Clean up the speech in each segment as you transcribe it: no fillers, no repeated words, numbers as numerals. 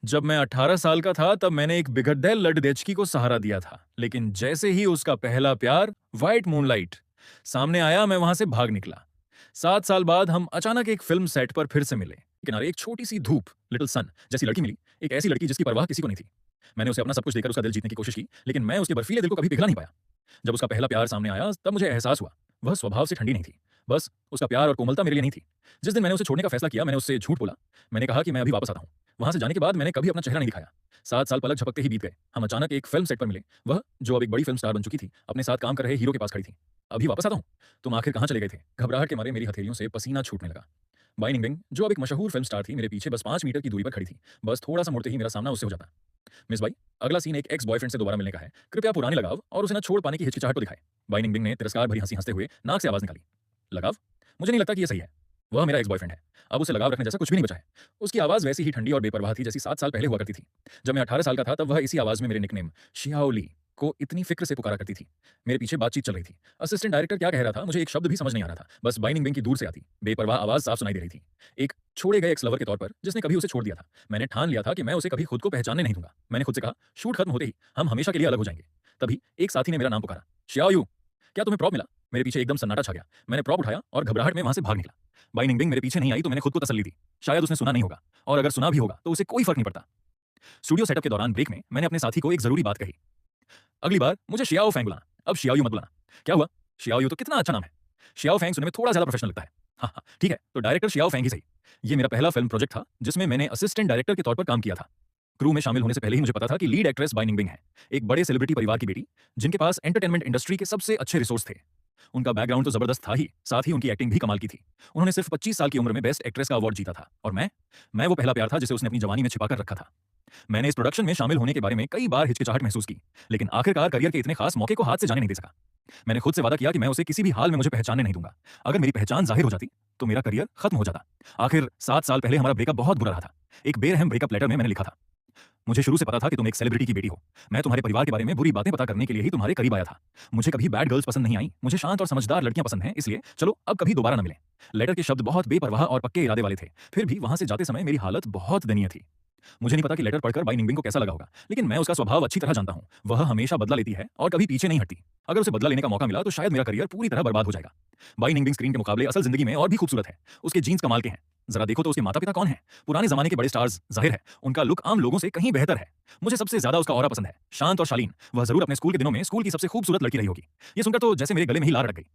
जब मैं 18 साल का था तब मैंने एक बिगड़ैल लड़देचकी को सहारा दिया था, लेकिन जैसे ही उसका पहला प्यार व्हाइट मूनलाइट सामने आया मैं वहां से भाग निकला। 7 साल बाद हम अचानक एक फिल्म सेट पर फिर से मिले। किनारे एक छोटी सी धूप लिटिल सन जैसी लड़की मिली, एक ऐसी लड़की जिसकी परवाह किसी को नहीं थी। मैंने उसे अपना सब कुछ देकर उसका दिल जीतने की कोशिश की, लेकिन मैं उसके बर्फीले दिल को कभी पिघला नहीं पाया। जब उसका पहला प्यार सामने आया तब मुझे एहसास हुआ वह स्वभाव से ठंडी नहीं थी, बस उसका प्यार और कोमलता मेरे लिए नहीं थी। जिस दिन मैंने उसे छोड़ने का फैसला किया मैंने उससे झूठ बोला। मैंने कहा कि मैं अभी वापस आता हूँ। वहां से जाने के बाद मैंने कभी अपना चेहरा नहीं दिखाया। 7 साल पलक झपकते ही बीत गए। हम अचानक एक फिल्म सेट पर मिले। वह जो अब एक बड़ी फिल्म स्टार बन चुकी थी अपने साथ काम कर रहे हीरो के पास खड़ी थी। अभी वापस आता हूँ। तुम आखिर कहाँ चले गए थे? घबराहट के मारे मेरी हथेलियों से पसीना छूटने लगा। बाइनिंग बिंग जो अब एक मशहूर फिल्म स्टार थी मेरे पीछे बस 5 मीटर की दूरी पर खड़ी थी। बस थोड़ा सा मुड़ते ही मेरा सामना उससे हो जाता। मिस बाई, अगला सीन एक एक्स बॉयफ्रेंड से दोबारा मिलने का है। कृपया पुराने लगाव और उसे न छोड़ पाने की हिचकिचाहट को दिखाए। बाइनिंग बिंग ने तिरस्कार भरी हंसी हंसते हुए नाक से आवाज निकाली। लगाव? मुझे नहीं लगता कि यह सही है। वह मेरा एक्स बॉयफ्रेंड है। अब उसे लगाव रखने जैसा कुछ भी नहीं बचा है। उसकी आवाज वैसी ही ठंडी और बेपरवाह थी जैसी 7 साल पहले हुआ करती थी। जब मैं 18 साल का था तब वह इसी आवाज में मेरे निकनेम शियाओली को इतनी फिक्र से पुकारा करती थी। मेरे पीछे बातचीत चल रही थी। असिस्टेंट डायरेक्टर क्या कह रहा था मुझे एक शब्द भी समझ नहीं आ रहा था। बस बाइनिंग बिंग की दूर से आती बेपरवाह आवाज साफ सुनाई दे रही थी। एक छोड़े गए एक्स लवर के तौर पर जिसने कभी उसे छोड़ दिया था, मैंने ठान लिया था कि मैं उसे कभी खुद को पहचानने नहीं दूंगा। मैंने खुद से कहा शूट खत्म होते ही हम हमेशा के लिए अलग हो जाएंगे। तभी एक साथी ने मेरा नाम पुकारा। शियाओयू, क्या तुम्हें प्रॉप मिला? मेरे पीछे एकदम सन्नाटा छा गया। मैंने प्रॉप उठाया और घबराहट में वहां से भाग निकला। बाइनिंग बिंग मेरे पीछे नहीं आई तो मैंने खुद को तसल्ली दी, शायद उसने सुना नहीं होगा, और अगर सुना भी होगा तो उसे कोई फर्क नहीं पड़ता। स्टूडियो सेटअप के दौरान ब्रेक में मैंने अपने साथी को एक जरूरी बात कही। अगली बार मुझे शियाओ फैंग बुलाना, अब शियाओयू मत बुलाना। क्या हुआ? शियाओयू तो कितना अच्छा नाम है। शियाओ फैंग सुनने में थोड़ा ज्यादा प्रोफेशनल लगता है। हाँ हाँ ठीक है, तो डायरेक्टर शियाओ फैंग ही सही। ये मेरा पहला फिल्म प्रोजेक्ट था जिसमें मैंने असिस्टेंट डायरेक्टर के तौर पर काम किया था। क्रू में शामिल होने से पहले ही मुझे पता था कि लीड एक्ट्रेस बाइनिंग बिंग है, एक बड़े सेलिब्रिटी परिवार की बेटी जिनके पास एंटरटेनमेंट इंडस्ट्री के सबसे अच्छे रिसोर्स थे। उनका बैकग्राउंड तो जबरदस्त था ही, साथ ही उनकी एक्टिंग भी कमाल की थी। उन्होंने सिर्फ 25 साल की उम्र में बेस्ट एक्ट्रेस का अवार्ड जीता था, और मैं वो पहला प्यार था जिसे उसने अपनी जवानी में छिपा कर रखा था। मैंने इस प्रोडक्शन में शामिल होने के बारे में कई बार हिचकिचाहट महसूस की, लेकिन आखिरकार करियर के इतने खास मौके को हाथ से जाने नहीं दे सका। मैंने खुद से वादा किया कि मैं उसे किसी भी हाल में मुझे पहचानने नहीं दूंगा। अगर मेरी पहचान जाहिर हो जाती तो मेरा करियर खत्म हो जाता। आखिर 7 साल पहले हमारा ब्रेकअप बहुत बुरा रहा था। एक बेरहम ब्रेकअप लेटर में मैंने लिखा था, मुझे शुरू से पता था कि तुम एक सेलिब्रिटी की बेटी हो। मैं तुम्हारे परिवार के बारे में बुरी बातें पता करने के लिए ही तुम्हारे करीब आया था। मुझे कभी बैड गर्ल्स पसंद नहीं आई, मुझे शांत और समझदार लड़कियां पसंद हैं, इसलिए चलो अब कभी दोबारा न मिलें। लेटर के शब्द बहुत बेपरवाह और पक्के इरादे वाले थे, फिर भी वहां से जाते समय मेरी हालत बहुत दयनीय थी। मुझे नहीं पता कि लेटर पढ़कर बाई निंगबिंग को कैसा लगा होगा, लेकिन मैं उसका स्वभाव अच्छी तरह जानता हूं। वह हमेशा बदला लेती है और कभी पीछे नहीं हटती। अगर उसे बदला लेने का मौका मिला तो शायद मेरा करियर पूरी तरह बर्बाद हो जाएगा। बाई निंगबिंग स्क्रीन के मुकाबले असल जिंदगी में और भी खूबसूरत है। उसके जीन्स कमाल के हैं। जरा देखो तो उसके माता पिता कौन है? पुराने जमाने के बड़े स्टार्स। जाहिर है उनका लुक आम लोगों से कहीं बेहतर है। मुझे सबसे ज्यादा उसका ऑरा पसंद है, शांत और शालीन। वह जरूर अपने स्कूल के दिनों में स्कूल की सबसे खूबसूरत लड़की रही होगी। ये सुनकर तो जैसे मेरे गले में ही लार अटक गई।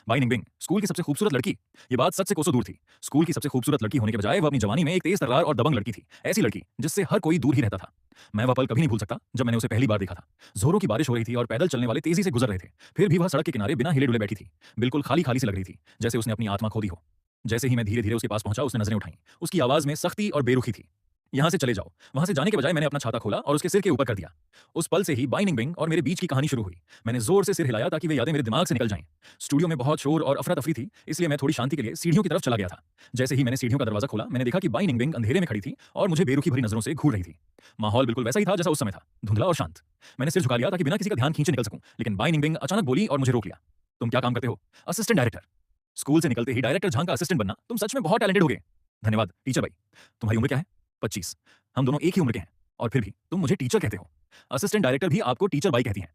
बाई निंगबिंग स्कूल की सबसे खूबसूरत लड़की? ये बात सच से कोसों दूर थी। स्कूल की सबसे खूबसूरत लड़की होने के बजाय वह अपनी जवानी में एक तेज तर्रार और दबंग लड़की थी। ऐसी लड़की जिससे हर कोई दूर ही रहता था। मैं वह पल कभी नहीं भूल सकता जब मैंने उसे पहली बार देखा था। जोरों की बारिश हो रही थी और पैदल चलने वाले तेजी से गुजर रहे थे, फिर भी वह सड़क के किनारे बिना हिले डुले बैठी थी। बिल्कुल खाली खाली सी लग रही थी, जैसे उसने अपनी आत्मा खो दी हो। जैसे ही मैं धीरे धीरे उसके पास पहुंचा उसने नजरें उठाई। उसकी आवाज में सख्ती और बेरुखी थी। यहां से चले जाओ। वहां से जाने के बजाय मैंने अपना छाता खोला और उसके सिर के ऊपर कर दिया। उस पल से ही बाई निंगबिंग और मेरे बीच की कहानी शुरू हुई। मैंने जोर से सिर हिलाया ताकि वे यादें मेरे दिमाग से निकल जाएं। स्टूडियो में बहुत शोर और अफरा तफरी थी, इसलिए मैं थोड़ी शांति के लिए सीढ़ियों की तरफ चला गया था। जैसे ही मैंने सीढ़ियों का दरवाजा खोला मैंने देखा कि बाई निंगबिंग अंधेरे में खड़ी थी और मुझे बेरुखी भरी नजरों से घूर रही थी। माहौल बिल्कुल वैसा ही था जैसा उस समय था, धुंधला और शांत। मैंने सिर झुका लिया ताकि बिना किसी का ध्यान खींचे निकल सकूं, लेकिन बाई निंगबिंग अचानक बोली और मुझे रोक लिया। तुम क्या काम करते हो? Assistant director. स्कूल से निकलते ही डायरेक्टर झांग का असिस्टेंट बनना? तुम सच में बहुत टैलेंटेड हो गए। धन्यवाद टीचर भाई। तुम्हारी उम्र क्या है? 25। हम दोनों एक ही उम्र के हैं, और फिर भी तुम मुझे टीचर कहते हो। असिस्टेंट डायरेक्टर भी आपको टीचर बाई कहती हैं।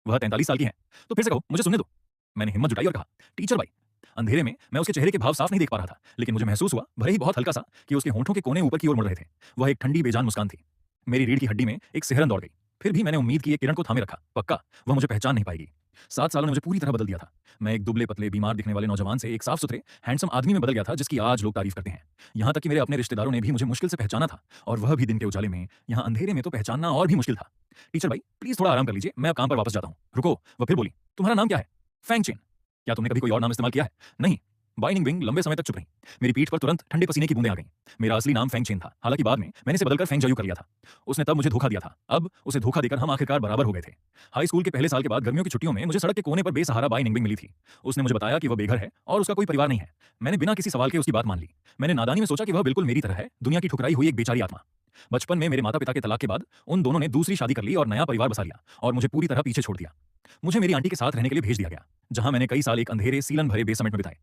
वह 43 साल की हैं, तो फिर से कहो, मुझे सुनने दो। मैंने हिम्मत जुटाई और कहा, टीचर बाई। अंधेरे में मैं उसके चेहरे के भाव साफ नहीं देख पा रहा था, लेकिन मुझे महसूस हुआ, भले ही बहुत हल्का सा, कि उसके होंठों के कोने ऊपर की ओर मुड़ रहे थे। वह एक ठंडी बेजान मुस्कान थी। मेरी रीढ़ की हड्डी में एक सिहरन दौड़ गई। फिर भी मैंने उम्मीद की एक किरण को थामे रखा। पक्का वह मुझे पहचान नहीं पाएगी। 7 सालों ने मुझे पूरी तरह बदल दिया था। मैं एक दुबले पतले बीमार दिखने वाले नौजवान से एक साफ सुथरे हैंडसम आदमी में बदल गया था जिसकी आज लोग तारीफ करते हैं। यहाँ तक कि मेरे अपने रिश्तेदारों ने भी मुझे मुश्किल से पहचाना था, और वह भी दिन के उजाले में। यहाँ अंधेरे में तो पहचानना और भी मुश्किल था। टीचर भाई प्लीज थोड़ा आराम कर लीजिए, मैं अब काम पर वापस जाता हूँ। रुको, वह फिर बोली, तुम्हारा नाम क्या है? Fang Chen. क्या तुमने कभी कोई और नाम इस्तेमाल किया है? नहीं। बाई निंगबिंग लंबे समय तक चुप रही। मेरी पीठ पर तुरंत ठंडे पसीने की बूंदें आ गईं। मेरा असली नाम फैंग चेन था, हालांकि बाद में मैंने इसे बदलकर फैंग जयू कर लिया था। उसने तब मुझे धोखा दिया था, अब उसे धोखा देकर हम आखिरकार बराबर हो गए थे। हाई स्कूल के पहले साल के बाद गर्मियों की छुट्टियों में मुझे सड़क के कोने पर बेसहारा बाई निंगबिंग मिली थी। उसने मुझे बताया कि वह बेघर है और उसका कोई परिवार नहीं है। मैंने बिना किसी सवाल के उसकी बात मान ली। मैंने नादानी में सोचा कि वह बिल्कुल मेरी तरह है, दुनिया की ठुकराई हुई एक बेचारी आत्मा। बचपन में मेरे माता पिता के तलाक के बाद उन दोनों ने दूसरी शादी कर ली और नया परिवार बसा लिया, और मुझे पूरी तरह पीछे छोड़ दिया। मुझे मेरी आंटी के साथ रहने के लिए भेज दिया गया, जहां मैंने कई साल एक अंधेरे सीलन भरे बेसमेंट में बिताए।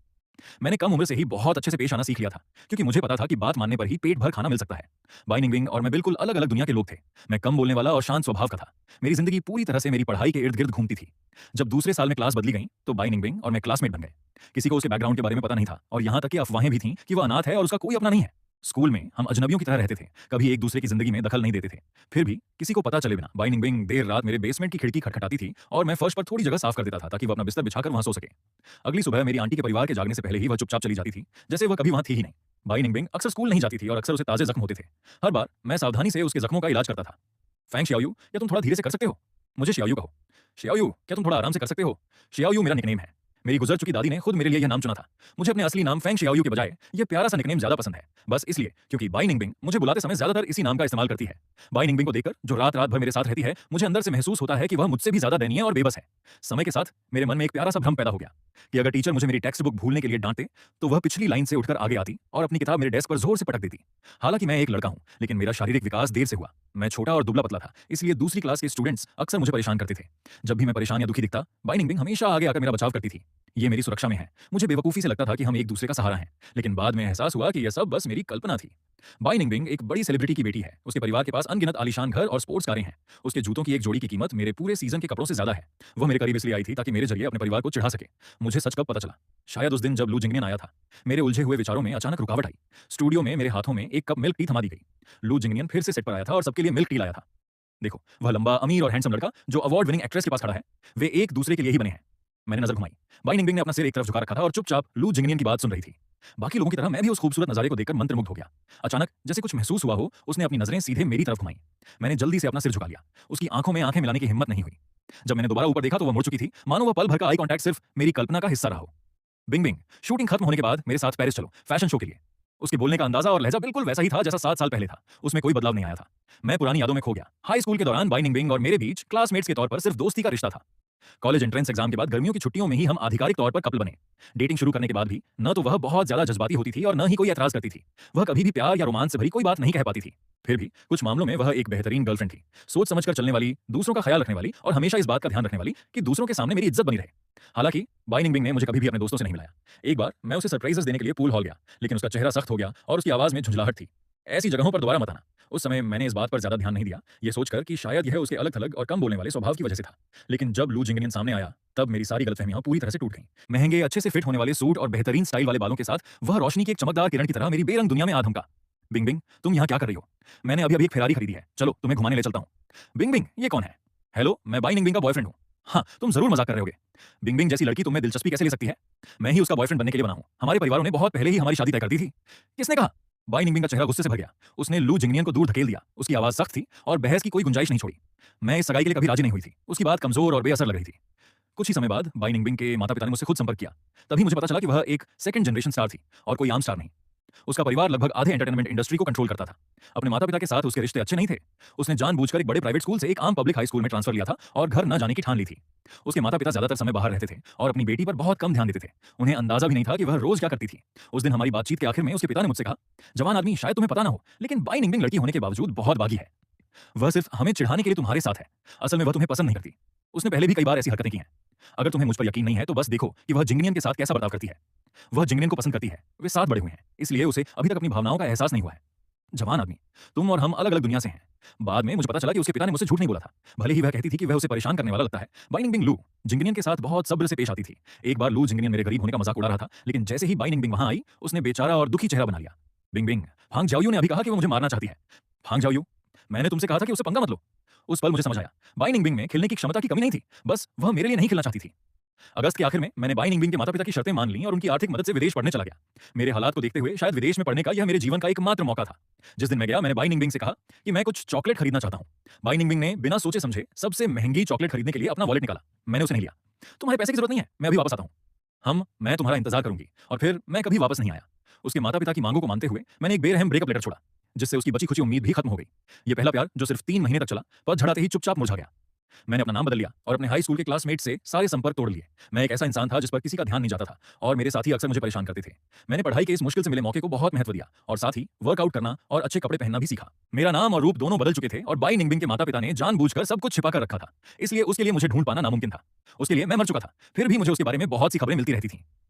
मैंने कम उम्र से ही बहुत अच्छे से पेश आना सीख लिया था, क्योंकि मुझे पता था कि बात मानने पर ही पेट भर खाना मिल सकता है। बाई निंगबिंग और मैं बिल्कुल अलग-अलग दुनिया के लोग थे। मैं कम बोलने वाला और शांत स्वभाव का था। मेरी ज़िंदगी पूरी तरह से मेरी पढ़ाई के इर्द-गिर्द घूमती थी। जब दूसरे साल में क्लास बदली गई, तो बाई निंगबिंग और मैं क्लासमेट बन गए। किसी को उसके बैकग्राउंड के बारे में पता नहीं था और यहाँ तक कि अफवाहें भी थीं कि वह अनाथ है और उसका कोई अपना नहीं है। स्कूल में हम अजनबियों की तरह रहते थे, कभी एक दूसरे की जिंदगी में दखल नहीं देते थे। फिर भी किसी को पता चले बिना बाई निंगबिंग देर रात मेरे बेसमेंट की खिड़की खटखटाती थी और मैं फर्श पर थोड़ी जगह साफ कर देता था ताकि वह अपना बिस्तर बिछाकर वहां सो सके। अगली सुबह मेरी आंटी के परिवार के जागने से पहले ही वह चुपचाप चली जाती थी, जैसे वह कभी वहां थी ही नहीं। बाई निंगबिंग अक्सर स्कूल नहीं जाती थी और अक्सर उसे ताजे जख्म होते थे। हर बार मैं सावधानी से उसके जख्मों का इलाज करता था। फैंग शियाओयू, क्या तुम थोड़ा धीरे से कर सकते हो? मुझे शियाओयू कहो। शियाओयू, क्या तुम थोड़ा आराम से कर सकते हो? शियाओयू मेरा निकनेम है। मेरी गुजर चुकी दादी ने खुद मेरे लिए यह नाम चुना था। मुझे अपने असली नाम फैंग शियाओयू के बजाय यह प्यारा सा निकनेम ज्यादा पसंद है, बस इसलिए क्योंकि बाई निंगबिंग मुझे बुलाते समय ज्यादातर इसी नाम का इस्तेमाल करती है। बाई निंगबिंग को देखकर, जो रात रात भर मेरे साथ रहती है, मुझे अंदर से महसूस होता है कि वह मुझसे भी ज्यादा दयनीय और बेबस है। समय के साथ मेरे मन में एक प्यारा सा भ्रम पैदा हो गया कि अगर टीचर मुझे मेरी टेक्स्ट बुक भूलने के लिए डांटते, तो वह पिछली लाइन से उठकर आगे आती और अपनी किताब मेरे डेस्क पर जोर से पटक देती। हालांकि मैं एक लड़का हूं, लेकिन मेरा शारीरिक विकास देर से हुआ। मैं छोटा और दुबला पतला था, इसलिए दूसरी क्लास के स्टूडेंट्स अक्सर मुझे परेशान करते थे। जब भी मैं परेशान या दुखी दिखता, बाई निंगबिंग हमेशा आगे आकर मेरा बचाव करती थी। ये मेरी सुरक्षा में है। मुझे बेवकूफी से लगता था कि हम एक दूसरे का सहारा हैं, लेकिन बाद में एहसास हुआ कि यह सब बस मेरी कल्पना थी। बाई निंगबिंग एक बड़ी सेलिब्रिटी की बेटी है। उसके परिवार के पास अनगिनत आलीशान घर और स्पोर्ट्स कारें हैं। उसके जूतों की एक जोड़ी की कीमत मेरे पूरे सीजन के कपड़ों से ज्यादा है। वह मेरे करीब इसलिए आई थी ताकि मेरे जरिए अपने परिवार को चिढ़ा सके। मुझे सच कब पता चला? शायद उस दिन जब लू जिंगनियन आया था। मेरे उलझे हुए विचारों में अचानक रुकावट आई। स्टूडियो में मेरे हाथों में एक कप मिल्क टी थमा दी गई। लू जिंगनियन फिर से सेट पर आया था और सबके लिए मिल्क टी लाया था। देखो, वह लंबा, अमीर और हैंडसम लड़का जो अवार्ड विनिंग एक्ट्रेस के पास खड़ा है, वे एक दूसरे के लिए ही बने हैं। मैंने नजर घुमाई। बाई निंगबिंग ने अपना सिर एक तरफ झुका रखा था और चुपचाप लू जिंगनियन की बात सुन रही थी। बाकी लोगों की तरह मैं भी उस खूबसूरत नजारे को देखकर मंत्रमुग्ध हो गया। अचानक जैसे कुछ महसूस हुआ हो, उसने अपनी नजरें सीधे मेरी तरफ घुमाई। मैंने जल्दी से अपना सिर झुका लिया। उसकी आंखों में आंखें मिलाने की हिम्मत नहीं हुई। जब मैंने दोबारा ऊपर देखा तो वह मुड़ चुकी थी, मानो वह पल भर का आई कांटेक्ट सिर्फ मेरी कल्पना का हिस्सा रहा हो। बिंग बिंग, शूटिंग खत्म होने के बाद मेरे साथ पेरिस चलो, फैशन शो के लिए। उसके बोलने का अंदाजा और लहजा बिल्कुल वैसा ही था जैसा 7 साल पहले था। उसमें कोई बदलाव नहीं आया था। मैं पुरानी यादों में खो गया। हाई स्कूल के दौरान बाई निंगबिंग और मेरे बीच क्लासमेट्स के तौर पर सिर्फ दोस्ती का रिश्ता था। कॉलेज एंट्रेंस एग्जाम के बाद गर्मियों की छुट्टियों में ही हम आधिकारिक तौर पर कपल बने। डेटिंग शुरू करने के बाद भी न तो वह बहुत ज्यादा जज्बाती होती थी और न ही कोई ऐतराज करती थी। वह कभी भी प्यार या रोमांस से भरी कोई बात नहीं कह पाती थी। फिर भी कुछ मामलों में वह एक बेहतरीन गर्लफ्रेंड थी, सोच समझकर चलने वाली, दूसरों का ख्याल रखने वाली और हमेशा इस बात का ध्यान रखने वाली कि दूसरों के सामने मेरी इज्जत बनी रहे। हालांकि बाई निंगबिंग ने मुझे कभी भी अपने दोस्तों से नहीं मिलाया। एक बार मैं उसे सरप्राइजेस देने के लिए पूल हॉल गया, लेकिन उसका चेहरा सख्त हो गया और उसकी आवाज में झुंझलाहट थी। ऐसी जगहों पर दोबारा मत आना। उस समय मैंने इस बात पर ज्यादा ध्यान नहीं दिया, ये सोचकर कि शायद यह उसके अलग-थलग और कम बोलने वाले स्वभाव की वजह से था। लेकिन जब लू जिंगनियन सामने आया, तब मेरी सारी गलतफहमियां पूरी तरह से टूट गईं। महंगे, अच्छे से फिट होने वाले सूट और बेहतरीन स्टाइल वाले बालों के साथ वह रोशनी की एक चमकदार किरण की तरह मेरी बेरंग दुनिया में आ धमका। बिंग बिंग, तुम यहाँ क्या कर रही हो? मैंने अभी-अभी एक फेरारी खरीदी है, चलो तुम्हें घुमाने ले चलता हूँ। बिंग बिंग, ये कौन है? हेलो, मैं बाई निंगबिंग का बॉयफ्रेंड हूँ। हाँ, तुम जरूर मजाक कर रहे होगे। बिंग बिंग जैसी लड़की तुम्हें दिलचस्पी कैसे ले सकती है? मैं ही उसका बॉयफ्रेंड बनने के लिए बना हूँ। हमारे परिवारों ने बहुत पहले ही हमारी शादी तय कर दी थी। किसने कहा? बाई निंगबिंग का चेहरा गुस्से से भर गया। उसने लू जिंगनियन को दूर धकेल दिया। उसकी आवाज सख्त थी और बहस की कोई गुंजाइश नहीं छोड़ी। मैं इस सगाई के लिए कभी राजी नहीं हुई थी। उसकी बात कमजोर और बेअसर लग रही थी। कुछ ही समय बाद बाई निंगबिंग के माता-पिता ने मुझसे खुद संपर्क किया। तभी मुझे पता चला कि वह एक सेकंड जनरेशन स्टार थी और कोई आम स्टार नहीं। उसका परिवार लगभग आधे एंटरटेनमेंट इंडस्ट्री को कंट्रोल करता था। अपने माता-पिता के साथ उसके रिश्ते अच्छे नहीं थे। उसने जानबूझकर एक बड़े प्राइवेट स्कूल से एक आम पब्लिक हाई स्कूल में ट्रांसफर लिया था और घर न जाने की ठान ली थी। उसके माता-पिता ज्यादातर समय बाहर रहते थे और अपनी बेटी पर बहुत कम ध्यान देते थे। उन्हें अंदाजा भी नहीं था कि वह रोज क्या करती थी। उस दिन हमारी बातचीत के आखिर में उसके पिता ने मुझसे कहा, जवान आदमी, शायद तुम्हें पता ना हो, लेकिन बाई निंगबिंग लड़की होने के बावजूद बहुत बागी है। वह सिर्फ हमें चिढ़ाने के लिए तुम्हारे साथ है। असल में वह तुम्हें पसंद नहीं करती। उसने पहले भी कई बार ऐसी हरकतें की हैं। अगर तुम्हें मुझ पर यकीन नहीं है तो बस देखो कि वह जिंगनियन के साथ कैसा बर्ताव करती है। वह जिंगनियन को पसंद करती है। वे साथ बड़े हुए हैं, इसलिए उसे अभी तक अपनी भावनाओं का एहसास नहीं हुआ है। जवान आदमी, तुम और हम अलग-अलग दुनिया से हैं। बाद में मुझे पता चला कि उसके पिता ने मुझसे झूठ नहीं बोला था। भले ही वह कहती थी कि वह उसे परेशान करने वाला लगता है। बाई निंगबिंग लू जिंगनियन के साथ बहुत सब्र से पेश आती थी। एक बार लू जिंगनियन मेरे गरीब होने का मजाक उड़ा रहा था, लेकिन जैसे ही बाई निंगबिंग वहां आई, उसने बेचारा और दुखी चेहरा बना लिया। बिंग बिंग, फांग जाओयू ने अभी कहा कि वो मुझे मारना चाहती है। फांग जाओयू, मैंने तुमसे कहा था कि उससे पंगा मत लो। उस पल मुझे समझ आया, बाई निंगबिंग में खिलने की क्षमता की कमी नहीं थी, बस वह मेरे लिए नहीं खिलना चाहती थी। अगस्त के आखिर में मैंने बाई निंगबिंग के माता-पिता की शर्तें मान लीं और उनकी आर्थिक मदद से विदेश पढ़ने चला गया। मेरे हालात को देखते हुए शायद विदेश में पढ़ने का यह मेरे जीवन का एकमात्र मौका था। जिस दिन मैं गया, मैंने बाई निंगबिंग से कहा कि मैं कुछ चॉकलेट खरीदना चाहता हूँ। बाई निंगबिंग ने बिना सोचे समझे सबसे महंगी चॉकलेट खरीदने के लिए अपना वॉलेट निकाला। मैंने उसे नहीं लिया। तुम्हारे पैसे की जरूरत नहीं है, मैं अभी वापस आता हूँ। मैं तुम्हारा इंतजार करूंगी। और फिर मैं कभी वापस नहीं आया। उसके माता-पिता की मांगों को मानते हुए मैंने एक बेरहम ब्रेकअप लेटर छोड़ा, जिससे उसकी बची खुची उम्मीद भी खत्म हो गई। ये पहला प्यार जो सिर्फ 3 महीने तक चला, पतझड़ आते ही चुपचाप मुरझा गया। मैंने अपना नाम बदल लिया और अपने हाई स्कूल के क्लासमेट से सारे संपर्क तोड़ लिए। मैं एक ऐसा इंसान था जिस पर किसी का ध्यान नहीं जाता था और मेरे साथी अक्सर मुझे परेशान करते थे। मैंने पढ़ाई के इस मुश्किल से मिले मौके को बहुत महत्व दिया और साथ ही वर्कआउट करना और अच्छे कपड़े पहनना भी सीखा। मेरा नाम और रूप दोनों बदल चुके थे और बाई निंगबिंग के माता-पिता ने जानबूझकर सब कुछ छिपा कर रखा था, इसलिए उसके लिए मुझे ढूंढ पाना नामुमकिन था। उसके लिए मैं मर चुका था, फिर भी मुझे उसके बारे में बहुत सी खबरें मिलती रहती थीं।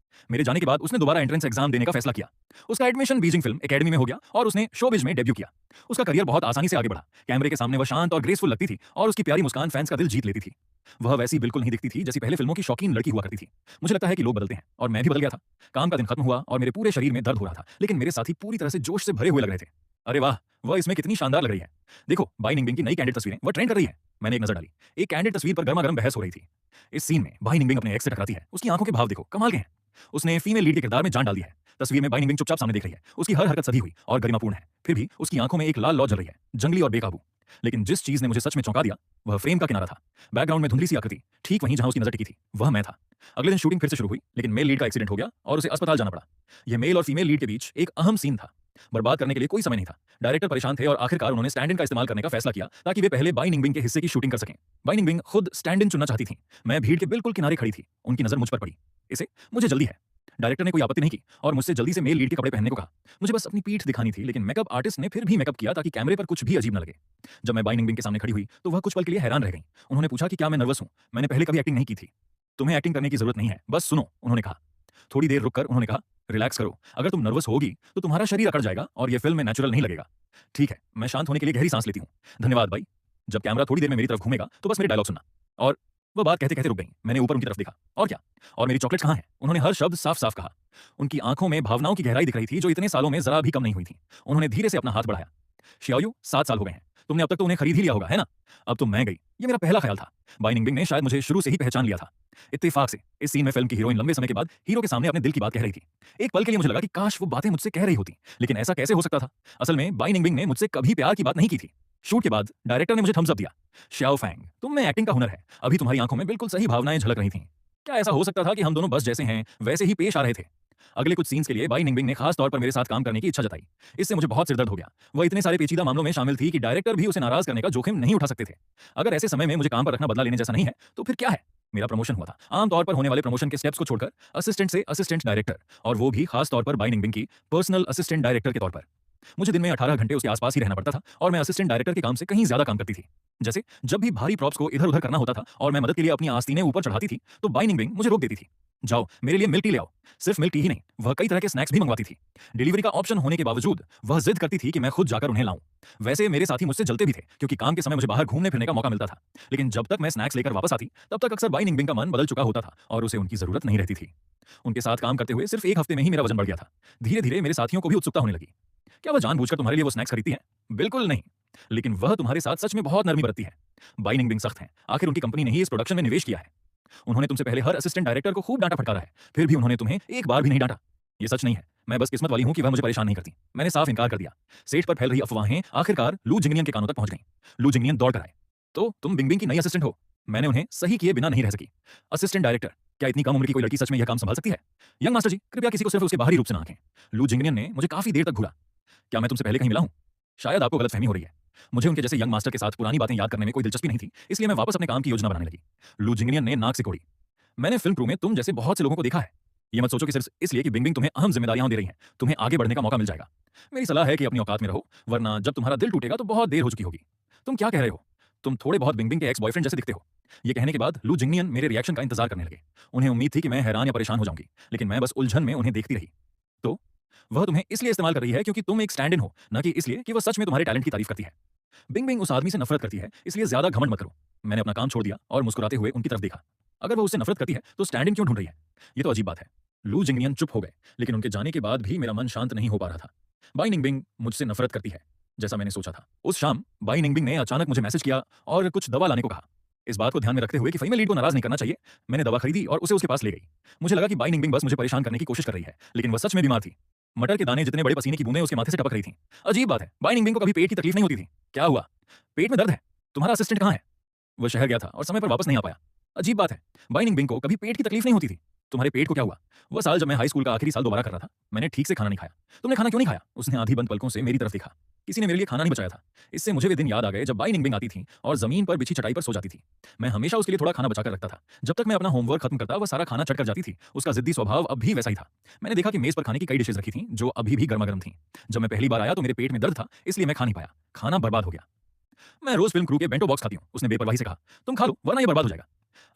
मेरे जाने के बाद उसने दोबारा एंट्रेंस एग्जाम देने का फैसला किया। उसका एडमिशन बीजिंग फिल्म एकेडमी में हो गया और उसने शोबिज में डेब्यू किया। उसका करियर बहुत आसानी से आगे बढ़ा। कैमरे के सामने वह शांत और ग्रेसफुल लगती थी और उसकी प्यारी मुस्कान फैंस का दिल जीत लेती थी। वह वैसी बिल्कुल नहीं दिखती थी जैसी पहले फिल्मों की शौकीन लड़की हुआ करती थी। मुझे लगता है कि लोग बदलते हैं और मैं भी बदल गया था। काम का दिन खत्म हुआ और मेरे पूरे शरीर में दर्द हो रहा था, लेकिन मेरे साथी पूरी तरह से जोश से भरे हुए लग रहे थे। अरे वाह, वह इसमें कितनी शानदार लग रही है। देखो, बाई निंगबिंग की नई कैंडिड तस्वीरें वह ट्रेंड कर रही है। मैंने एक नजर डाली। एक कैंडिड तस्वीर पर गर्मा गर्म बहस हो रही थी। इस सीन में बाई निंगबिंग अपने एक्स से टकराती है। उसकी आंखों के भाव देखो, कमाल के हैं। उसने फीमेल लीड के किरदार में जान डाल दी है। तस्वीर में बाई निंगबिंग चुपचाप सामने देख रही है। उसकी हर हरकत सधी हुई और गरिमापूर्ण है। फिर भी उसकी आंखों में एक लाल लौ जल रही है, जंगली और बेकाबू। लेकिन जिस चीज ने मुझे सच में चौंका दिया वह फ्रेम का किनारा था। बैकग्राउंड में धुंधली सी आकृति, ठीक वहीं जहां उसकी नजर टिकी थी, वह मैं था। अगले दिन शूटिंग फिर से शुरू हुई, लेकिन मेल लीड का एक्सीडेंट हो गया और उसे अस्पताल जाना पड़ा। यह मेल और फीमेल लीड के बीच एक अहम सीन था। बर्बाद करने के लिए कोई समय नहीं था। डायरेक्टर परेशान थे और आखिरकार उन्होंने स्टैंड इन का इस्तेमाल करने का फैसला किया ताकि वे पहले बाई निंगबिंग के हिस्से की शूटिंग कर सकें। बाई निंगबिंग खुद स्टैंड इन चुनना चाहती थी। मैं भीड़ के बिल्कुल किनारे खड़ी थी। उनकी नजर मुझ पर पड़ी। इसे मुझे जल्दी है। डायरेक्टर ने कोई आपत्ति नहीं की और मुझसे जल्दी से मेल लीड के कपड़े पहनने को कहा। मुझे बस अपनी पीठ दिखानी थी, लेकिन मेकअप आर्टिस्ट ने फिर भी मेकअप किया ताकि कैमरे पर कुछ भी अजीब न लगे। जब मैं बाई निंगबिंग के सामने खड़ी हुई तो वह कुछ पल के लिए हैरान रह गई। उन्होंने पूछा कि क्या मैं नर्वस हूं। मैंने पहले कभी एक्टिंग नहीं की थी। तुम्हें एक्टिंग करने की जरूरत नहीं है, बस सुनो, उन्होंने कहा। थोड़ी देर रुककर उन्होंने कहा, रिलैक्स करो। अगर तुम नर्वस होगी तो तुम्हारा शरीर अकड़ जाएगा और यह फिल्म में नेचुरल नहीं लगेगा। ठीक है, मैं शांत होने के लिए गहरी सांस लेती हूँ। धन्यवाद भाई। जब कैमरा थोड़ी देर में मेरी तरफ घूमेगा तो बस मेरे डायलॉग सुनना। और वह बात कहते कहते रुक गई। मैंने ऊपर उनकी तरफ देखा। और क्या? और मेरी चॉकलेट्स कहाँ हैं? उन्होंने हर शब्द साफ साफ कहा। उनकी आंखों में भावनाओं की गहराई दिख रही थी जो इतने सालों में जरा भी कम नहीं हुई थी। उन्होंने धीरे से अपना हाथ बढ़ाया। शियाओयू, 7 साल हो गए हैं। तुमने अब तक तो उन्हें खरीद ही लिया होगा, है ना? अब तो मैं गई। ये मेरा पहला ख्याल था। बाई निंगबिंग ने शायद मुझे शुरू से ही पहचान लिया था। इत्तेफाक से इस सीन में फिल्म की हीरोइन लंबे समय के बाद हीरो के सामने अपने दिल की बात कह रही थी। एक पल के लिए मुझे लगा कि काश वो बातें मुझसे कह रही होती, लेकिन ऐसा कैसे हो सकता था? असल में बाई निंगबिंग ने मुझसे कभी प्यार की बात नहीं की थी। शूट के बाद डायरेक्टर ने मुझे थम्स अप दिया। श्याओ फैंग, तुम में एक्टिंग का हुनर है। अभी तुम्हारी आंखों में बिल्कुल सही भावनाएं झलक रही थीं। क्या ऐसा हो सकता था कि हम दोनों बस जैसे हैं वैसे ही पेश आ रहे थे? अगले कुछ सीन्स के लिए बाई निंगबिंग ने खास तौर पर मेरे साथ काम करने की इच्छा जताई। इससे मुझे बहुत सिरदर्द हो गया। वह इतने सारे पेचीदा मामलों में शामिल थी कि डायरेक्टर भी उसे नाराज करने का जोखिम नहीं उठा सकते थे। अगर ऐसे समय में मुझे काम पर रखना बदला लेने जैसा नहीं है तो फिर क्या है? मेरा प्रमोशन हुआ था, आमतौर पर होने वाले प्रमोशन के स्टेप्स को छोड़कर असिस्टेंट से असिस्टेंट डायरेक्टर, और वो भी खास तौर पर बाई निंगबिंग की पर्सनल असिस्टेंट डायरेक्टर के तौर पर। मुझे दिन में 18 घंटे उसके आसपास ही रहना पड़ता था और मैं असिस्टेंट डायरेक्टर के काम से कहीं ज्यादा काम करती थी। जैसे जब भी भारी प्रॉप्स को इधर उधर करना होता था और मैं मदद के लिए अपनी आस्तीनें ऊपर चढ़ाती थी तो बाई निंगबिंग मुझे रोक देती थी। जाओ, मेरे लिए मिल्क टी ले आओ। सिर्फ मिल्क टी ही नहीं, वह कई तरह के स्नैक्स भी मंगवाती थी। डिलीवरी का ऑप्शन होने के बावजूद वह जिद करती थी कि मैं खुद जाकर उन्हें लाऊं। वैसे मेरे साथी मुझसे जलते भी थे क्योंकि काम के समय मुझे बाहर घूमने फिरने का मौका मिलता था, लेकिन जब तक मैं स्नैक्स लेकर वापस आती तब तक अक्सर बाई निंगबिंग का मन बदल चुका होता था और उसे उनकी जरूरत नहीं रहती थी। उनके साथ काम करते हुए सिर्फ 1 हफ्ते में ही मेरा वजन बढ़ गया था। धीरे धीरे मेरे साथियों को भी उत्सुकता होने लगी। क्या वह जानबूझकर तुम्हारे लिए वो स्नैक्स खरीदती है? बिल्कुल नहीं, लेकिन वह तुम्हारे साथ सच में बहुत नरमी बरतती है। बाई निंगबिंग सख्त है। आखिर उनकी कंपनी ने ही इस प्रोडक्शन में निवेश किया है। उन्होंने तुमसे पहले हर असिस्टेंट डायरेक्टर को खूब डांटा फटकारा है, फिर भी उन्होंने तुम्हें एक बार भी नहीं डांटा। ये सच नहीं है। मैं बस किस्मत वाली हूं कि वह मुझे परेशान नहीं करती। मैंने साफ इनकार कर दिया। सेट पर फैल रही अफवाहें आखिरकार लू जिंगनियन के कानों तक पहुंच गईं। लू जिंगनियन दौड़ कर आए। तो तुम बिंगबिंग की नई असिस्टेंट हो? मैंने उन्हें सही किए बिना नहीं रह सकी। असिस्टेंट डायरेक्टर, क्या इतनी कम उम्र की कोई लड़की सच में यह काम संभाल सकती है? यंग मास्टर जी, कृपया किसी को सिर्फ उसके बाहरी रूप से ना आंकें। लू जिंगनियन ने मुझे काफी देर तक घूरा। क्या मैं तुमसे पहले कहीं मिला हूं? शायद आपको गलतफहमी हो रही है। मुझे उनके जैसे यंग मास्टर के साथ पुरानी बातें याद करने में कोई दिलचस्पी नहीं थी, इसलिए मैं वापस अपने काम की योजना बनाने लगी। लू जिंगनियन ने नाक से कोड़ी। मैंने फिल्म क्रू में तुम जैसे बहुत से लोगों को देखा है। ये मत सोचो कि सिर्फ इसलिए कि बिंगबिंग तुम्हें अहम जिम्मेदारियां दे रही हैं तुम्हें आगे बढ़ने का मौका मिल जाएगा। मेरी सलाह है कि अपनी औकात में रहो, वरना जब तुम्हारा दिल टूटेगा तो बहुत देर हो चुकी होगी। तुम क्या कह रहे हो? तुम थोड़े बहुत बिंगबिंग के एक्स बॉयफ्रेंड जैसे दिखते हो। ये कहने के बाद लू जिंगनियन मेरे रिएक्शन का इंतजार करने लगे। उन्हें उम्मीद थी कि मैं हैरान या परेशान हो जाऊंगी, लेकिन मैं बस उलझन में उन्हें देखती रही। तो वह तुम्हें इसलिए इस्तेमाल कर रही है क्योंकि तुम एक स्टैंड इन हो, न कि इसलिए कि वह सच में तुम्हारे टैलेंट की तारीफ करती है। बिंगबिंग उस आदमी से नफरत करती है, इसलिए ज्यादा घमंड मत करो। मैंने अपना काम छोड़ दिया और मुस्कुराते हुए उनकी तरफ देखा। अगर वो उससे नफरत करती है तो स्टैंड इन क्यों ढूंढ रही है? ये तो अजीब बात है। लू जिंगनियन चुप हो गए, लेकिन उनके जाने के बाद भी मेरा मन शांत नहीं हो पा रहा था। बाई निंगबिंग मुझसे नफरत करती है, जैसा मैंने सोचा था। उस शाम बाई निंगबिंग ने अचानक मुझे मैसेज किया और कुछ दवा लाने को कहा। इस बात को ध्यान में रखते हुए कि फीमेल लीड को नाराज नहीं करना चाहिए, मैंने दवा खरीदी और उसे उसके पास ले गई। मुझे लगा कि बाई निंगबिंग बस मुझे परेशान करने की कोशिश कर रही है, लेकिन वह सच में बीमार थी। मटर के दाने जितने बड़े पसीने की बूंदें उसके माथे से टपक रही थीं। अजीब बात है, बाई निंगबिंग को कभी पेट की तकलीफ नहीं होती थी। क्या हुआ? पेट में दर्द है। तुम्हारा असिस्टेंट कहाँ है? वह शहर गया था और समय पर वापस नहीं आ पाया। अजीब बात है, बाई निंगबिंग को कभी पेट की तकलीफ नहीं होती थी। तुम्हारे पेट को क्या हुआ? वह साल जब मैं हाई स्कूल का आखिरी साल दोबारा कर रहा था, मैंने ठीक से खाना नहीं खाया। तुमने खाना क्यों नहीं खाया? उसने आधी बंद पलकों से मेरी तरफ देखा। किसी ने मेरे लिए खाना नहीं बचाया था। इससे मुझे वे दिन याद आ गए जब बाई निंगबिंग आती थी और जमीन पर बिछी चटाई पर सो जाती थी। मैं हमेशा उसके लिए थोड़ा खाना बचाकर रखता था। जब तक मैं अपना होमवर्क खत्म करता वह सारा खाना चट कर जाती थी। उसका जिद्दी स्वभाव अब भी वैसा ही था। मैंने देखा कि मेज पर खाने की कई डिशेज रखी थीं जो अभी भी गर्मा-गर्म थीं। जब मैं पहली बार आया तो मेरे पेट में दर्द था, इसलिए मैं खा नहीं पाया। खाना बर्बाद हो गया। मैं रोज फिल्म क्रू के बेंटो बॉक्स खाती हूँ, उसने बेपरवाही से कहा। तुम खा लो वरना ये बर्बाद हो जाएगा।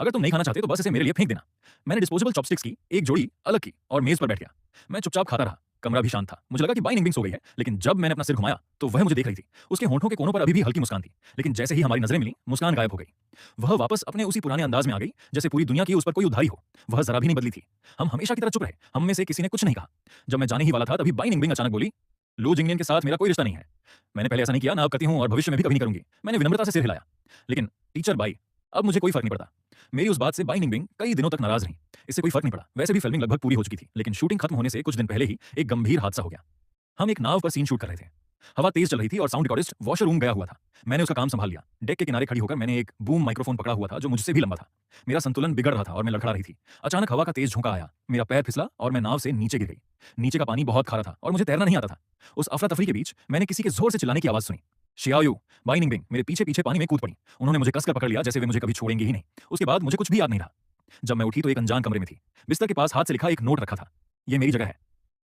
अगर तुम नहीं खाना चाहते तो बस इसे मेरे लिए फेंक देना। मैंने डिस्पोजेबल चॉपस्टिक्स की एक जोड़ी अलग की और मेज पर बैठ गया। मैं चुपचाप खाता रहा। कमरा भी शांत था। मुझे लगा कि बाई निंगबिंग सो गई है, लेकिन जब मैंने अपना सिर घुमाया तो वह मुझे देख रही थी। उसके होंठों के कोनों पर अभी भी हल्की मुस्कान थी, लेकिन जैसे ही हमारी नजरें मिली, मुस्कान गायब हो गई। वह वापस अपने उसी पुराने अंदाज में आ गई, जैसे पूरी दुनिया की उस पर कोई उधारी हो। वह जरा भी नहीं बदली थी। हम हमेशा की तरह चुप रहे। हम में से किसी ने कुछ नहीं कहा। जब मैं जाने ही वाला था तभी बाई निंगबिंग अचानक बोली, लू जिंगलियन के साथ मेरा कोई रिश्ता नहीं है। मैंने पहले ऐसा नहीं किया, ना अब करती हूं और भविष्य में भी कभी नहीं करूंगी। मैंने विनम्रता से सिर हिलाया। लेकिन टीचर बाई, अब मुझे कोई फर्क नहीं पड़ता। मेरी उस बात से बाई निंगबिंग कई दिनों तक नाराज रही। इससे कोई फर्क नहीं पड़ा। वैसे भी फिल्मिंग लगभग पूरी हो चुकी थी, लेकिन शूटिंग खत्म होने से कुछ दिन पहले ही एक गंभीर हादसा हो गया। हम एक नाव पर सीन शूट कर रहे थे। हवा तेज चल रही थी और साउंड रिकॉर्डिस्ट वॉशर रूम गया हुआ था। मैंने उसका काम संभाल लिया। डेक के किनारे खड़ी होकर मैंने एक बूम माइक्रोफोन पकड़ा हुआ था जो मुझसे भी लंबा था। मेरा संतुलन बिगड़ रहा था और मैं लड़खड़ा रही थी। अचानक हवा का तेज झोंका आया। मेरा पैर फिसला और मैं नाव से नीचे गिर गई। नीचे का पानी बहुत खारा था और मुझे तैरना नहीं आता था। उस अफरा तफरी के बीच मैंने किसी के जोर से चिल्लाने की आवाज सुनी। शियाओयू, बाई निंगबिंग मेरे पीछे पीछे पानी में कूद पड़ी। उन्होंने मुझे कसकर पकड़ लिया, जैसे वे मुझे कभी छोड़ेंगे ही नहीं। उसके बाद मुझे कुछ भी याद नहीं रहा। जब मैं उठी तो एक अनजान कमरे में थी। बिस्तर के पास हाथ से लिखा एक नोट रखा था। ये मेरी जगह है।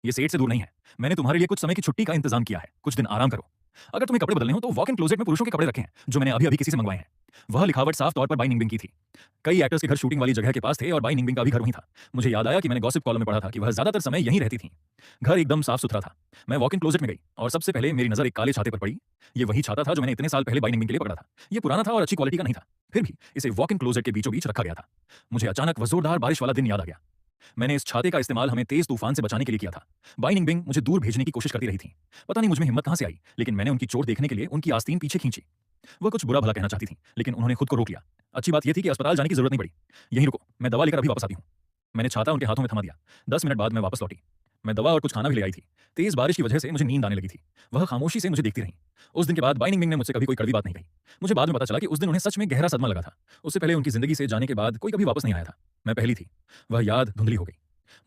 ये सेट से दूर नहीं है। मैंने तुम्हारे लिए कुछ समय की छुट्टी का इंतजाम किया है। कुछ दिन आराम करो। अगर तुम्हें कपड़े बदलने हो तो वॉक इन क्लोजेट में पुरुषों के कपड़े रखे हैं, जो मैंने अभी अभी किसी से मंगवाए हैं। वह लिखावट साफ तौर पर बाई निंगबिंग की थी। कई एक्टर्स के घर शूटिंग वाली जगह के पास थे और बाई निंगबिंग का भी घर वहीं था। मुझे याद आया कि मैंने गॉसिप कॉलम में पढ़ा था कि वह ज्यादातर समय यहीं रहती थी। घर एकदम साफ सुथरा था। मैं वॉक इन क्लोजेट में गई और सबसे पहले मेरी नजर एक काले छाते पर पड़ी। ये वही छाता था जो मैंने इतने साल पहले बाई निंगबिंग के लिए पकड़ा था। ये पुराना था और अच्छी क्वालिटी का नहीं था, फिर भी इसे वॉक इन क्लोजेट के बीचों बीच रखा गया था। मुझे अचानक वह जोरदार बारिश वाला दिन याद आ गया। मैंने इस छाते का इस्तेमाल हमें तेज तूफान से बचाने के लिए किया था। बाई निंगबिंग मुझे दूर भेजने की कोशिश करती रही थी। पता नहीं मुझ में हिम्मत कहां से आई, लेकिन मैंने उनकी चोट देखने के लिए उनकी आस्तीन पीछे खींची। वह कुछ बुरा भला कहना चाहती थी, लेकिन उन्होंने खुद को रोक लिया। अच्छी बात यह थी कि अस्पताल जाने की जरूरत नहीं पड़ी। यहीं रुको, मैं दवा लेकर अभी वापस आती हूँ। मैंने छाता उनके हाथों में थमा दिया। 10 मिनट बाद मैं वापस लौटी। मैं दवा और कुछ खाना भी ले आई थी। तेज बारिश की वजह से मुझे नींद आने लगी थी। वह खामोशी से मुझे देखती रही। उस दिन के बाद बाई निंगबिंग ने मुझसे कभी कोई कड़वी बात नहीं कही। मुझे बाद में पता चला कि उस दिन उन्हें सच में गहरा सदमा लगा था। उससे पहले उनकी जिंदगी से जाने के बाद कोई कभी वापस नहीं आया था। मैं पहली थी। वह याद धुंधली हो गई।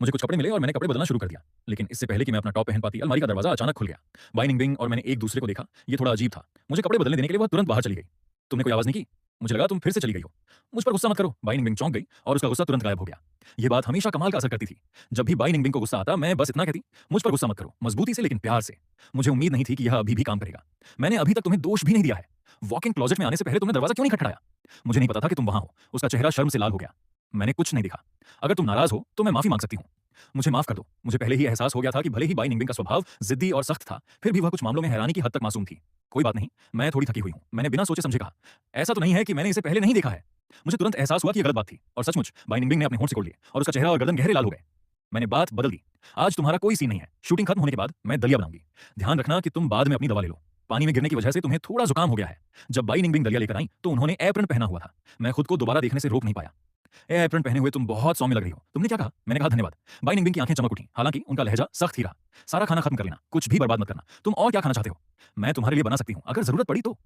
मुझे कुछ कपड़े मिले और मैंने कपड़े बदलना शुरू कर दिया, लेकिन इससे पहले कि मैं अपना टॉप पहन पाती, अलमारी का दरवाजा अचानक खुल गया। बाई निंगबिंग और मैंने एक दूसरे को देखा। ये थोड़ा अजीब था। मुझे कपड़े बदलने देने के लिए वह तुरंत बाहर चली गई। तुमने कोई आवाज नहीं की? मुझे लगा तुम फिर से चली गई हो। मुझ पर गुस्सा मत करो। बाई निंगबिंग चौंक गई और उसका गुस्सा तुरंत गायब हो गया। यह बात हमेशा कमाल का असर करती थी। जब भी बाई निंगबिंग को गुस्सा आता, मैं बस इतना कहती, मुझ पर गुस्सा मत करो, मजबूती से लेकिन प्यार से। मुझे उम्मीद नहीं थी कि यह अभी भी काम करेगा। मैंने अभी तक तुम्हें दोष भी नहीं दिया है। वॉक इन क्लोजेट में आने से पहले तुमने दरवाजा क्यों नहीं खटखटाया? मुझे नहीं पता था कि तुम वहां हो। उसका चेहरा शर्म से लाल हो गया। मैंने कुछ नहीं दिखा। अगर तुम नाराज हो तो मैं माफी मांग सकती हूँ। मुझे माफ कर दो। मुझे पहले ही एहसास हो गया था कि भले ही बाई निंगबिंग का स्वभाव जिद्दी और सख्त था, फिर भी वह कुछ मामलों में हैरानी की हद तक मासूम थी। कोई बात नहीं, मैं थोड़ी थकी हुई हूँ। मैंने बिना सोचे समझे कहा, ऐसा तो नहीं है कि मैंने इसे पहले नहीं देखा है। मुझे तुरंत एहसास हुआ कि यह गलत बात थी और सचमुच बाई निंगबिंग ने अपने होंठ सिकोड़ लिए और उसका चेहरा और गर्दन गहरे लाल हो गए। मैंने बात बदल दी। आज तुम्हारा कोई सीन नहीं है। शूटिंग खत्म होने के बाद मैं दलिया बनाऊंगी। ध्यान रखना कि तुम बाद में अपनी दवा ले लो। पानी में गिरने की वजह से तुम्हें थोड़ा जुकाम हो गया है। जब बाई निंगबिंग दलिया लेकर आई तो उन्होंने एप्रन पहना हुआ था। मैं खुद को दोबारा देखने से रोक नहीं पाया। एप्रन पहने हुए तुम बहुत सौम्य लग रही हो। तुमने क्या कहा? मैंने कहा धन्यवाद। बाई निंगबिंग की आंखें चमक उठी, हालांकि उनका लहजा सख्त ही रहा। सारा खाना खत्म कर लेना, कुछ भी बर्बाद मत करना। तुम और क्या खाना चाहते हो? मैं तुम्हारे लिए बना सकती हूँ, अगर जरूरत पड़ी तो।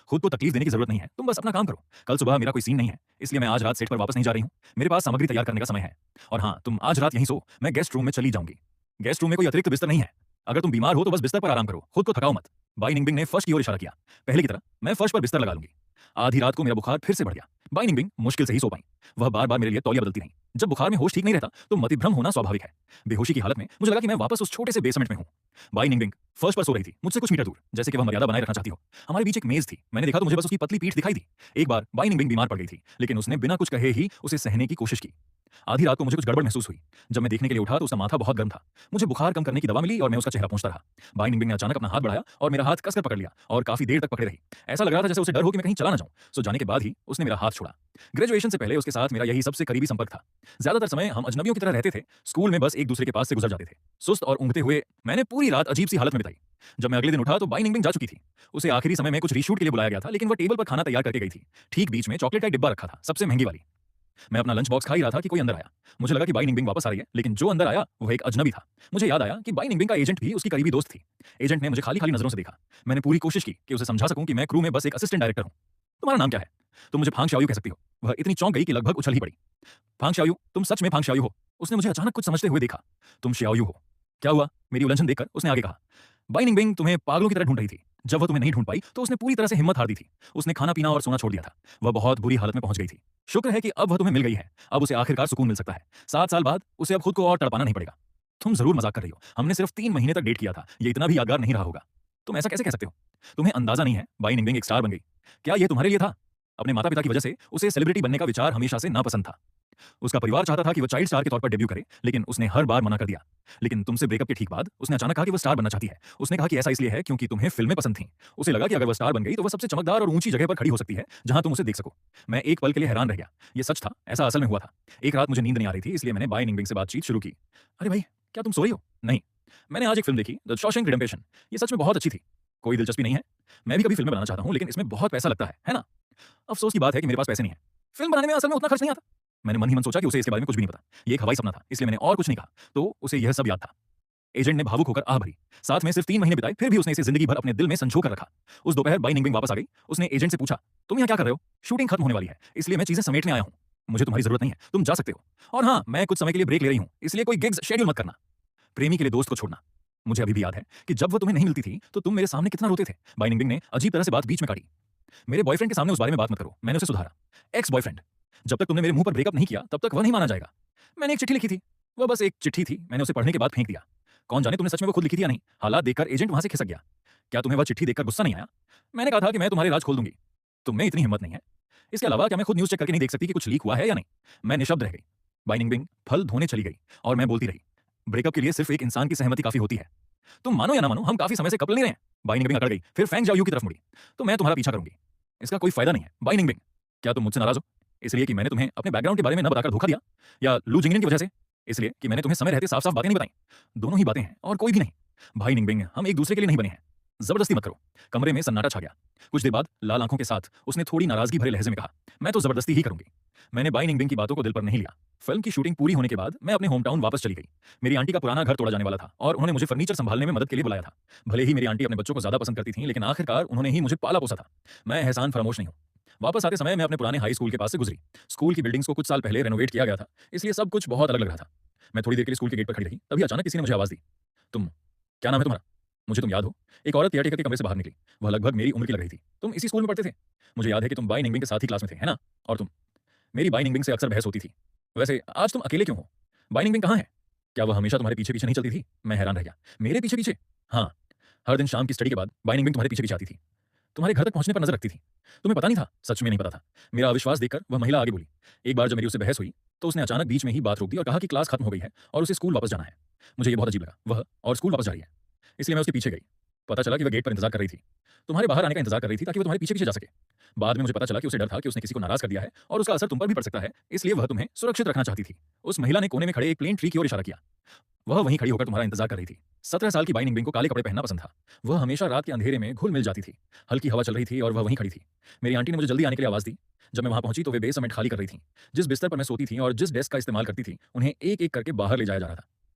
खुद को तकलीफ देने की जरूरत नहीं है, तुम बस अपना काम करो। कल सुबह मेरा कोई सीन नहीं है, इसलिए मैं आज रात सेट पर वापस नहीं जा रही हूँ। मेरे पास सामग्री तैयार करने का समय है। और हाँ, तुम आज रात यहीं सो, मैं गेस्ट रूम में चली जाऊंगी। गेस्ट रूम में कोई अतिरिक्त बिस्तर नहीं है। अगर तुम बीमार हो तो बस बिस्तर पर आराम करो, खुद को थकाओ मत। बाई निंगबिंग ने फर्श की ओर इशारा किया। पहले की तरह मैं फर्श पर बिस्तर लगा लूंगी। आधी रात को मेरा बुखार फिर से बढ़ गया। बाई निंगबिंग मुश्किल से ही सो पाई। वह बार बार मेरे लिए तौलिया बदलती रही। जब बुखार में होश ठीक नहीं रहता तो मतिभ्रम होना स्वाभाविक है। बेहोशी की हालत में मुझे लगा कि मैं वापस उस छोटे से बेसमेंट में हूँ। बाई निंगबिंग फर्श पर सो रही थी, मुझसे कुछ मीटर दूर, जैसे कि वह मर्यादा बनाए रखना चाहती हो। हमारे बीच एक मेज थी। मैंने देखा तो मुझे बस उसकी पतली पीठ दिखाई दी। एक बार बाई निंगबिंग बीमार पड़ गई थी, लेकिन उसने बिना कुछ कहे ही उसे सहने की कोशिश की। आधी रात को मुझे कुछ गड़बड़ महसूस हुई। जब मैं देखने के लिए उठा तो उसका माथा बहुत गर्म था। मुझे बुखार कम करने की दवा मिली और मैं उसका चेहरा पोंछता रहा। बाई निंगबिंग ने अचानक अपना हाथ बढ़ाया और मेरा हाथ कसकर पकड़ लिया और काफी देर तक पकड़े रही। ऐसा लग रहा था जैसे उसे डर हो कि मैं कहीं चला ना जाऊं। सो जाने के बाद ही उसने मेरा हाथ छोड़ा। ग्रेजुएशन से पहले उसके साथ मेरा यही सबसे करीबी संपर्क था। ज्यादातर समय हम अजनबियों की तरह रहते थे। स्कूल में बस एक दूसरे के पास से गुजर जाते थे। सुस्त और ऊँघते हुए मैंने पूरी रात अजीब सी हालत में बिताई। जब मैं अगले दिन उठा तो बाई निंगबिंग जा चुकी थी। उसे आखिरी समय में कुछ रीशूट के लिए बुलाया गया था, लेकिन वह टेबल पर खाना तैयार करके गई थी। ठीक बीच में चॉकलेट का एक डिब्बा रखा था, सबसे महंगी वाली। मैं अपना लंच बॉक्स खा ही रहा था कि कोई अंदर आया। मुझे लगा कि बाई निंगबिंग वापस आ रही है, लेकिन जो अंदर आया वह एक अजनबी था। मुझे याद आया कि बाई निंगबिंग का एजेंट भी उसकी करीबी दोस्त थी। एजेंट ने मुझे खाली खाली नजरों से देखा। मैंने पूरी कोशिश की कि उसे समझा सकूं कि मैं क्रू में बस एक असिस्टेंट डायरेक्टर हूं। तुम्हारा नाम क्या है? तुम मुझे फांग शाओयू कह सकती हो। वह इतनी चौंक गई कि लगभग उछल ही पड़ी। फांग शाओयू, तुम सच में फांग शाओयू हो? उसने मुझे अचानक कुछ समझते हुए देखा। तुम शाओयू हो? क्या हुआ? मेरी उलझन देखकर उसने आगे कहा, बाई निंगबिंग तुम्हें पागलों की तरह ढूंढ रही थी। जब वह तुम्हें नहीं ढूंढ पाई तो उसने पूरी तरह से हिम्मत हार दी थी। उसने खाना पीना और सोना छोड़ दिया था। वह बहुत बुरी हालत में पहुंच गई थी। शुक्र है कि अब वह तुम्हें मिल गई है। अब उसे आखिरकार सुकून मिल सकता है। 7 साल बाद उसे अब खुद को और तड़पाना नहीं पड़ेगा। तुम जरूर मजाक कर रही हो। हमने सिर्फ 3 महीने तक डेट किया था। ये इतना भी यादगार नहीं रहा होगा। तुम ऐसा कैसे कह सकते हो? तुम्हें अंदाजा नहीं है, बाई निंगबिंग एक स्टार बन गई। क्या यह तुम्हारे लिए था? अपने माता पिता की वजह से उसे सेलिब्रिटी बनने का विचार हमेशा से नापसंद था। उसका परिवार चाहता था कि वो चाइल्ड स्टार के तौर पर डेब्यू करे, लेकिन उसने हर बार मना कर दिया। लेकिन तुमसे ब्रेकअप के ठीक बाद उसने अचानक कहा कि वो स्टार बनना चाहती है। उसने कहा कि ऐसा इसलिए है क्योंकि तुम्हें फिल्में पसंद थीं। उसे लगा कि अगर वो स्टार बन गई तो वो सबसे चमकदार और ऊंची जगह पर खड़ी हो सकती है जहां तुम उसे देख सको। मैं एक पल के लिए हैरान रह गया। ये सच था, ऐसा असल में हुआ था। एक रात मुझे नींद नहीं आ रही थी, इसलिए मैंने बाय निंगबिंग से बातचीत शुरू की। अरे भाई, क्या तुम सो रही हो? नहीं, मैंने आज एक फिल्म देखी, द शॉशैंक रिडेम्पशन। ये सच में बहुत अच्छी थी। कोई दिलचस्पी नहीं है। मैं भी कभी फिल्में बनाना चाहता हूं, लेकिन इसमें बहुत पैसा लगता है ना? अफसोस की बात है कि मेरे पास पैसे नहीं है। फिल्म बनाने में असल में उतना खर्च नहीं आता। मैंने मन ही मन सोचा कि उसे इसके बारे में कुछ भी नहीं पता। ये एक हवाई सपना था, इसलिए मैंने और कुछ नहीं कहा। तो उसे यह सब याद था। एजेंट ने भावुक होकर आह भरी। साथ में सिर्फ 3 महीने बिताए, फिर भी उसने इसे जिंदगी भर अपने दिल में संजो कर रखा। उस दोपहर बाई निंगबिंग वापस आ गई। उसने एजेंट से पूछा, तुम यहाँ क्या कर रहे हो? शूटिंग खत्म होने वाली है, इसलिए मैं चीजें समेटने आया हूँ। मुझे तुम्हारी जरूरत नहीं है, तुम जा सकते हो। और हाँ, मैं कुछ समय के लिए ब्रेक ले रही हूँ, इसलिए कोई गिग्स शेड्यूल मत करना। प्रेमी के लिए दोस्त को छोड़ना। मुझे अभी भी याद है कि जब वो तुम्हें नहीं मिलती थी तो तुम मेरे सामने कितना रोते थे। बाई निंगबिंग ने अजीब तरह से बात बीच में काटी। मेरे बॉयफ्रेंड के सामने उस बारे में बात मत करो, मैंने उसे सुधारा। Ex boyfriend. जब तक तुमने मेरे मुंह पर ब्रेकअप नहीं किया तब तक वह नहीं माना जाएगा। मैंने एक चिट्ठी लिखी थी। वह बस एक चिट्ठी थी, मैंने उसे पढ़ने के बाद फेंक दिया। कौन जाने तुमने सच में वो खुद लिखी थी या नहीं। हालात देखकर एजेंट वहां से खिसक गया। क्या तुम्हें वह चिट्ठी देखकर गुस्सा नहीं आया? मैंने कहा था कि मैं तुम्हारे राज खोल दूंगी। तुम में इतनी हिम्मत नहीं है। इसके अलावा क्या मैं खुद न्यूज चेक करके नहीं देख सकती कि कुछ लीक हुआ है या नहीं? मैं निशब्द रह गई। बाई निंगबिंग फल धोने चली गई और मैं बोलती रही। ब्रेकअप के लिए सिर्फ एक इंसान की सहमति काफी होती है। तुम मानो या ना मानो, हम काफी समय से कपल नहीं रहे हैं। बाई निंगबिंग अकड़ गई, फिर फैंग जाओ की तरफ मुड़ी। तो मैं तुम्हारा पीछा करूंगी। इसका कोई फायदा नहीं है। बाई निंगबिंग, क्या तुम मुझसे नाराज हो? इसलिए कि मैंने तुम्हें अपने बैकग्राउंड के बारे में न बताकर धोखा दिया, या लू जिंगलिन की वजह से? इसलिए कि मैंने तुम्हें समय रहते साफ साफ बातें नहीं बताई। दोनों ही बातें हैं और कोई भी नहीं। भाई निंगबिंग, हम एक दूसरे के लिए नहीं बने हैं। जबरदस्ती मत करो। कमरे में सन्नाटा छा गया। कुछ देर बाद लाल आंखों के साथ उसने थोड़ी नाराजगी भरे लहजे में कहा, मैं तो जबरदस्ती ही करूंगी। मैंने बाई निंगबिंग की बातों को दिल पर नहीं लिया। फिल्म की शूटिंग पूरी होने के बाद मैं अपने होम टाउन वापस चली गई। मेरी आंटी का पुराना घर तोड़ा जाने वाला था और उन्होंने मुझे फर्नीचर संभालने में मदद के लिए बुलाया था। भले ही मेरी आंटी अपने बच्चों को ज्यादा पसंद करती थी, लेकिन आखिरकार उन्होंने ही मुझे पाला पोसा था। मैं एहसान फरामोश नहीं हूँ। वापस आते समय मैं अपने पुराने हाई स्कूल के पास से गुजरी। स्कूल की बिल्डिंग्स को कुछ साल पहले रेनोवेट किया गया था, इसलिए सब कुछ बहुत अलग लग रहा था। मैं थोड़ी देर के लिए स्कूल के गेट पर खड़ी रही, तभी अचानक किसी ने मुझे आवाज दी, तुम, क्या नाम है तुम्हारा? मुझे तुम याद हो? एक औरत केयरटेकर के कमरे से बाहर निकली। वह लगभग मेरी उम्र की लग रही थी। तुम इसी स्कूल में पढ़ते थे? मुझे याद है कि तुम बाई निंगबिंग के साथ ही क्लास में थे, है ना? और तुम? मेरी बाई निंगबिंग से अक्सर बहस होती थी। वैसे आज तुम अकेले क्यों हो? बाई निंगबिंग कहाँ है? क्या वह हमेशा तुम्हारे पीछे पीछे नहीं चलती थी? मैं हैरान रह गया। मेरे पीछे पीछे? हाँ, हर दिन शाम की स्टडी के बाद बाई निंगबिंग तुम्हारे पीछे पीछे आती थी। तुम्हारे घर तक पहुंचने पर नजर रखती थी। तुम्हें पता नहीं था? सच में नहीं पता था। मेरा अविश्वास देखकर वह महिला आगे बोली। एक बार जब मेरी उससे बहस हुई तो उसने अचानक बीच में ही बात रोक दी और कहा कि क्लास खत्म हो गई है और उसे स्कूल वापस जाना है। मुझे ये बहुत अजीब लगा। वह और स्कूल वापस जा रही है, इसलिए मैं उसके पीछे गई। पता चला कि वह गेट पर इंतजार कर रही थी। तुम्हारे बाहर आने का इंतजार कर रही थी ताकि वो तुम्हारे पीछे पीछे जा सके। बाद में मुझे पता चला कि उसे डर था कि उसने किसी को नाराज कर दिया है और उसका असर तुम पर भी पड़ सकता है, इसलिए वह तुम्हें सुरक्षित रखना चाहती थी। उस महिला ने कोने में खड़े एक प्लेन ट्री की ओर इशारा किया। वह वहीं खड़ी होकर तुम्हारा इंतजार कर रही थी। 17 साल की बाई निंगबिंग को काले कपड़े पहनना पसंद था। वह हमेशा रात के अंधेरे में घुल मिल जाती थी। हल्की हवा चल रही थी और वह वहीं खड़ी थी। मेरी आंटी ने मुझे जल्दी आने के लिए आवाज दी। जब मैं वहां पहुंची तो वे बेसमेंट खाली कर रही थी। जिस बिस्तर पर मैं सोती थी और जिस डेस्क का इस्तेमाल करती थी, उन्हें एक एक करके बाहर ले जाया जा रहा था।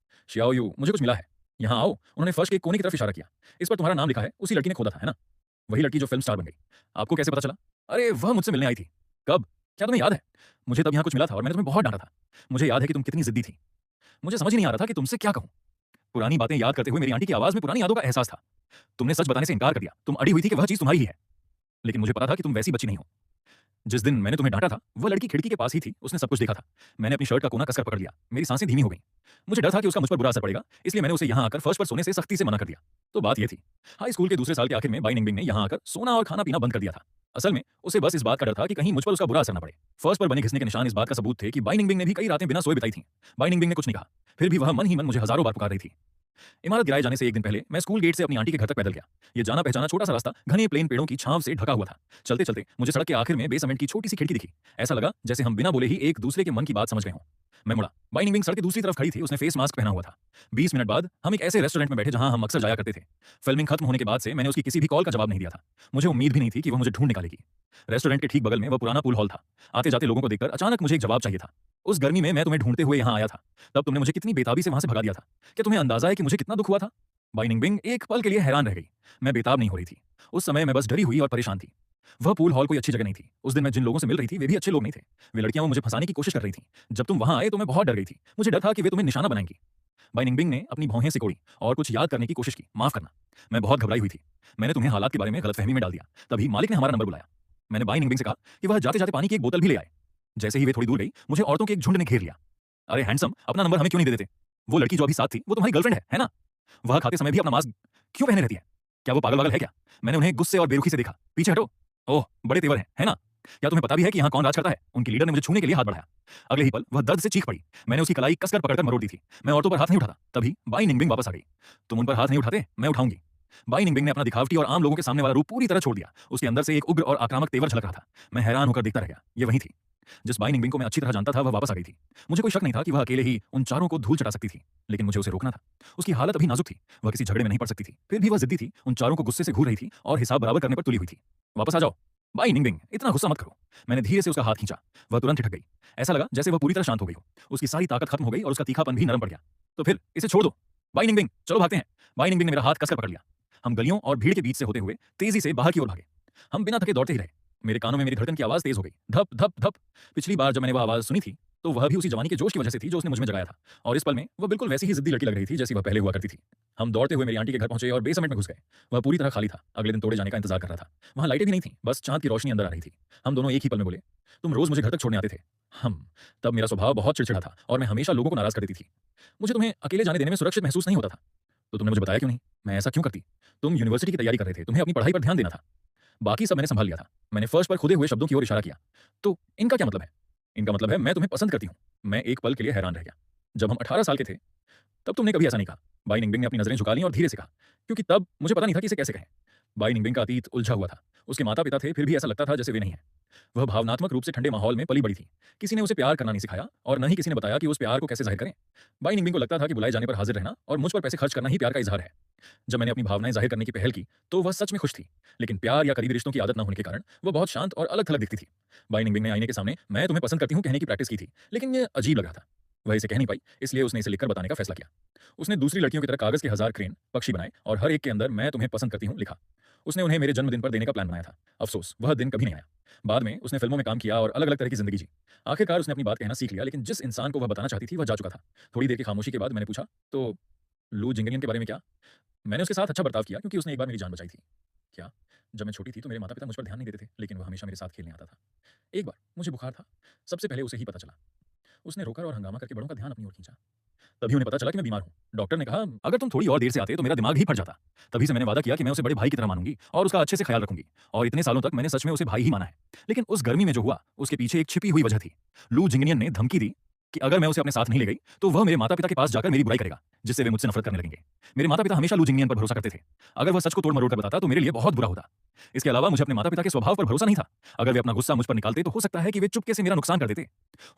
शियाओ यू, मुझे कुछ मिला है, यहाँ आओ। उन्होंने फर्श के एक कोने की तरफ इशारा किया। इस पर तुम्हारा नाम लिखा है। उसी लड़की ने खोदा था, है ना? वही लड़की जो फिल्म स्टार बन गई। आपको कैसे पता चला? अरे वह मुझसे मिलने आई थी। कब? क्या तुम्हें याद है? मुझे तब यहाँ कुछ मिला था और मैंने तुम्हें बहुत डांटा था। मुझे याद है कि तुम कितनी जिद्दी थी। मुझे समझ ही नहीं आ रहा था कि तुमसे क्या कहूं। पुरानी बातें याद करते हुए मेरी आंटी की आवाज में पुरानी यादों का एहसास था। तुमने सच बताने से इनकार कर दिया। तुम अड़ी हुई थी कि वह चीज तुम्हारी ही है, लेकिन मुझे पता था कि तुम वैसी बच्ची नहीं हो। जिस दिन मैंने तुम्हें डांटा था, वह लड़की खिड़की के पास ही थी। उसने सब कुछ देखा था। मैंने अपनी शर्ट का कोना कसकर पकड़ लिया। मेरी सांसें धीमी हो गईं। मुझे डर था कि उसका मुझ पर बुरा असर पड़ेगा, इसलिए मैंने उसे यहाँ आकर फर्श पर सोने से सख्ती से मना कर दिया। तो बात यह थी, हाई स्कूल के दूसरे साल के आखिर में बाई निंगबिंग ने यहाँ आकर सोना और खाना पीना बंद कर दिया था। असल में उसे बस इस बात का डर था कि कहीं मुझ पर उसका बुरा असर न पड़े। फर्श पर बने घिसने के निशान इस बात का सबूत थे कि बाई निंगबिंग ने भी कई रातें बिना सोए बिताई थीं। बाई निंगबिंग ने कुछ नहीं कहा, फिर भी वह मन ही मन मुझे हजारों बार पुकार रही थी। इमारत गिराए जाने से एक दिन पहले मैं स्कूल गेट से अपनी आंटी के घर तक पैदल गया। ये जाना पहचाना छोटा सा रास्ता घने प्लेन पेड़ों की छांव से ढका हुआ था। चलते चलते मुझे सड़क के आखिर में बेसमेंट की छोटी सी खिड़की दिखी। ऐसा लगा जैसे हम बिना बोले ही एक दूसरे के मन की बात समझ गए हों। मैं मुड़ा। बाई निंगबिंग सड़क की दूसरी तरफ खड़ी थी। उसने फेस मास्क पहना हुआ था। 20 मिनट बाद हम एक ऐसे रेस्टोरेंट में बैठे जहां हम अक्सर जाया करते थे। फिल्मिंग खत्म होने के बाद से मैंने उसकी किसी भी कॉल का जवाब नहीं दिया था। मुझे उम्मीद भी नहीं थी कि वह मुझे ढूंढ निकालेगी। रेस्टोरेंट के ठीक बगल में वह पुराना पूल हॉल था। आते जाते लोगों को देखकर अचानक मुझे एक जवाब चाहिए था। उस गर्मी में मैं तुम्हें ढूंढते हुए यहाँ आया था। तब तुमने मुझे कितनी बेताबी से वहां से भगा दिया था। क्या तुम्हें अंदाजा है कि मुझे कितना दुख हुआ था? बाई निंगबिंग एक पल के लिए हैरान रह गई। मैं बेताब नहीं हो रही थी। उस समय मैं बस डरी हुई और परेशान थी। वह पूल हॉल कोई अच्छी जगह नहीं थी। उस दिन मैं जिन लोगों से मिल रही थी वे भी अच्छे लोग नहीं थे। वे लड़कियां वो मुझे फंसाने की कोशिश कर रही थीं। जब तुम वहां आए तो मैं बहुत डर गई थी। मुझे डर था कि वे तुम्हें निशाना बनाएंगी। बाई निंगबिंग ने अपनी भौहें सिकोड़ी और कुछ याद करने की कोशिश की। माफ करना, मैं बहुत घबराई हुई थी। मैंने तुम्हें हालात के बारे में गलतफहमी में डाल दिया। तभी मालिक ने हमारा नंबर बुलाया। मैंने बाई निंगबिंग से कहा कि वह जाते जाते पानी की एक बोतल भी ले आए। जैसे ही वे थोड़ी दूर गई, मुझे औरतों के एक झुंड ने घेर लिया। अरे हैंडसम, अपना नंबर हमें क्यों नहीं दे देते? वो लड़की जो अभी साथ थी वो तुम्हारी गर्लफ्रेंड है ना? वह खाते समय भी अपना मास्क क्यों पहने रहती है? क्या वो पागल वागल है क्या? मैंने उन्हें गुस्से और बेरुखी से देखा। पीछे हटो। ओह, बड़े तेवर हैं, है ना? क्या तुम्हें पता भी है कि यहाँ कौन राज करता है? उनकी लीडर ने मुझे छूने के लिए हाथ बढ़ाया। अगले ही पल वह दर्द से चीख पड़ी। मैंने उसकी कलाई कसकर पकड़कर मरोड़ दी थी। मैं औरतों पर हाथ नहीं उठाता। तभी बाई निंगबिंग वापस आ गई। तुम उन पर हाथ नहीं उठाते, मैं उठाऊंगी। बाई निंगबिंग ने अपना दिखावटी और आम लोगों के सामने वाला रूप पूरी तरह छोड़ दिया। उसके अंदर से एक उग्र और आक्रामक तेवर झलक रहा था। मैं हैरान होकर देखता रह गया। ये वही थी जिस बाई निंगबिंग को मैं अच्छी तरह जानता था। वह वापस आ गई थी। मुझे कोई शक नहीं था कि वह अकेले ही उन चारों को धूल चटा सकती थी, लेकिन मुझे उसे रोकना था। उसकी हालत अभी नाजुक थी। वह किसी झगड़े में नहीं पड़ सकती थी। फिर भी वह जिद्दी थी, उन चारों को गुस्से से घूर रही थी और हिसाब बराबर करने पर तुली हुई थी। वापस आ जाओ बाई निंगबिंग, इतना गुस्सा मत करो। मैंने धीरे से उसका हाथ खींचा। वह तुरंत ठिठक गई। ऐसा लगा जैसे वह पूरी तरह शांत हो गई हो। उसकी सारी ताकत खत्म हो गई और उसका तीखापन भी नरम पड़ गया। तो फिर इसे छोड़ दो बाई निंगबिंग, चलो भागते हैं। बाई निंगबिंग ने मेरा हाथ कसकर पकड़ लिया। हम गलियों और भीड़ के बीच से होते हुए तेजी से बाहर की ओर भागे। हम बिना थके दौड़ते ही रहे। मेरे कानों में मेरी धड़कन की आवाज तेज हो गई, धप धप धप। पिछली बार जब मैंने वह आवाज सुनी थी तो वह भी उसी जवानी के जोश की वजह से थी जो उसने मुझ में जगाया था। और इस पल में वह बिल्कुल वैसी ही जिद्दी लड़की लग रही थी जैसी वह पहले हुआ करती थी। हम दौड़ते हुए मेरी आंटी के घर पहुंचे और बेसमेंट में घुस गए। वह पूरी तरह खाली था। अगले दिन तोड़े जाने का इंतजार कर रहा था। वहां लाइटें भी नहीं थी, बस चांद की रोशनी अंदर आ रही थी। हम दोनों एक ही पल में बोले, तुम रोज मुझे घर तक छोड़ने आते थे। हम तब मेरा स्वभाव बहुत चिड़चिड़ा था और मैं हमेशा लोगों को नाराज कर देती थी। मुझे तुम्हें अकेले जाने देने में सुरक्षित महसूस नहीं होता था। तो तुमने मुझे बताया क्यों नहीं? मैं ऐसा क्यों करती? तुम यूनिवर्सिटी की तैयारी कर रहे थे, तुम्हें अपनी पढ़ाई पर ध्यान देना था। बाकी सब मैंने संभाल लिया था। मैंने फर्श पर खुदे हुए शब्दों की ओर इशारा किया। तो इनका क्या मतलब है? इनका मतलब है मैं तुम्हें पसंद करती हूँ। मैं एक पल के लिए हैरान रह गया। जब हम 18 साल के थे तब तुमने कभी ऐसा नहीं कहा। बाई निंगबिंग ने अपनी नजरें झुका लीं और धीरे से कहा, क्योंकि तब मुझे पता नहीं था कि इसे कैसे कहें। बाई निंगबिंग का अतीत उलझा हुआ था। उसके माता पिता थे, फिर भी ऐसा लगता था जैसे वे नहीं है। वह भावनात्मक रूप से ठंडे माहौल में पली बड़ी थी। किसी ने उसे प्यार करना नहीं सिखाया और न ही किसी ने बताया कि उस प्यार को कैसे जाहिर करें। बाई निंगबिंग को लगता था कि बुलाए जाने पर हाजिर रहना और मुझ पर पैसे खर्च करना ही प्यार का इजहार है। जब मैंने अपनी भावनाएं जाहिर करने की पहल की तो वह सच में खुश थी, लेकिन प्यार या करीबी रिश्तों की आदत न होने के कारण वह बहुत शांत और अलग थलग दिखती थी। बाई निंगबिंग ने आईने के सामने मैं तुम्हें पसंद करती हूँ कहने की प्रैक्टिस की थी, लेकिन यह अजीब लग रहा था। वह इसे कह नहीं पाई, इसलिए उसने इसे लिखकर बताने का फैसला किया। उसने दूसरी लड़कियों की तरह कागज के 1000 क्रेन पक्षी बनाए और हर एक के अंदर मैं तुम्हें पसंद करती हूँ लिखा। उसने उन्हें मेरे जन्मदिन पर देने का प्लान बनाया था। अफसोस वह दिन कभी नहीं आया। बाद में उसने फिल्मों में काम किया और अलग अलग तरह की जिंदगी जी। आखिरकार उसने अपनी बात कहना सीख लिया, लेकिन जिस इंसान को वह बताना चाहती थी वह जा चुका था। थोड़ी देर की खामोशी के बाद मैंने पूछा, तो लू जिंगनियन के बारे में क्या? मैंने उसके साथ अच्छा बर्ताव किया क्योंकि उसने एक बार मेरी जान बचाई थी। क्या? जब मैं छोटी थी तो मेरे माता पिता मुझ पर ध्यान नहीं देते थे, लेकिन वह हमेशा मेरे साथ खेलने आता था। एक बार मुझे बुखार था। सबसे पहले उसे ही पता चला। उसने रोकर और हंगामा करके बड़ों का ध्यान अपनी ओर खींचा। तभी उन्हें पता चला कि मैं बीमार हूँ। डॉक्टर ने कहा, अगर तुम थोड़ी और देर से आते तो मेरा दिमाग ही फट जाता। तभी से मैंने वादा किया कि मैं उसे बड़े भाई की तरह मानूंगी और उसका अच्छे से ख्याल रखूंगी। और इतने सालों तक मैंने सच में उसे भाई ही माना है। लेकिन उस गर्मी में जो हुआ उसके पीछे एक छिपी हुई वजह थी। लू जिंगनियन ने धमकी दी कि अगर मैं उसे अपने साथ नहीं ले गई तो वह मेरे माता पिता के पास जाकर मेरी बुराई करेगा, जिससे वे मुझसे नफरत करने लगेंगे। मेरे माता पिता हमेशा लू जिंगनियन पर भरोसा करते थे। अगर वह सच को तोड़ मरोड़ कर बताता तो मेरे लिए बहुत बुरा होता। इसके अलावा मुझे अपने माता पिता के स्वभाव पर भरोसा नहीं था। अगर वे अपना गुस्सा मुझ पर निकालते तो हो सकता है कि वे चुपके से मेरा नुकसान कर देते।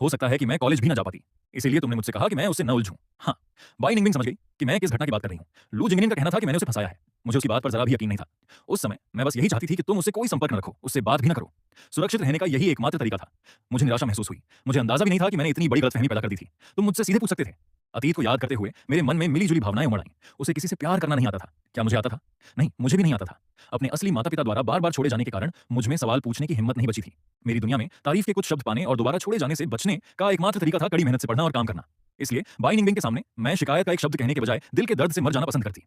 हो सकता है कि मैं कॉलेज भी ना जा पाती। इसीलिए तुमने मुझसे कहा कि मैं उससे न उलझूं। हाँ, बाई निंगबिंग समझ गई कि मैं किस घटना की बात कर रही हूँ। लू जिंगनियन का कहना था कि मैंने उसे फंसाया है। मुझे उसकी बात पर जरा भी यकीन नहीं था। उस समय मैं बस यही चाहती थी कि तुम उससे कोई संपर्क न रखो, उससे बात भी न करो। सुरक्षित रहने का यही एकमात्र तरीका था। मुझे निराशा महसूस हुई। मुझे अंदाजा भी नहीं था कि मैंने इतनी बड़ी गलतफहमी पैदा कर दी थी। तुम मुझसे सीधे पूछ सकते थे। अतीत को याद करते हुए मेरे मन में मिली-जुली भावनाएं उमड़ आईं। उसे किसी से प्यार करना नहीं आता था। क्या मुझे आता था? नहीं, मुझे भी नहीं आता था। अपने असली माता-पिता द्वारा बार-बार छोड़े जाने के कारण मुझ में सवाल पूछने की हिम्मत नहीं बची थी। मेरी दुनिया में तारीफ के कुछ शब्द पाने और दोबारा छोड़े जाने से बचने का एकमात्र तरीका था कड़ी मेहनत से पढ़ना और काम करना। इसलिए बाई निंगबिंग के सामने मैं शिकायत का एक शब्द कहने के बजाय दिल के दर्द से मर जाना पसंद करती।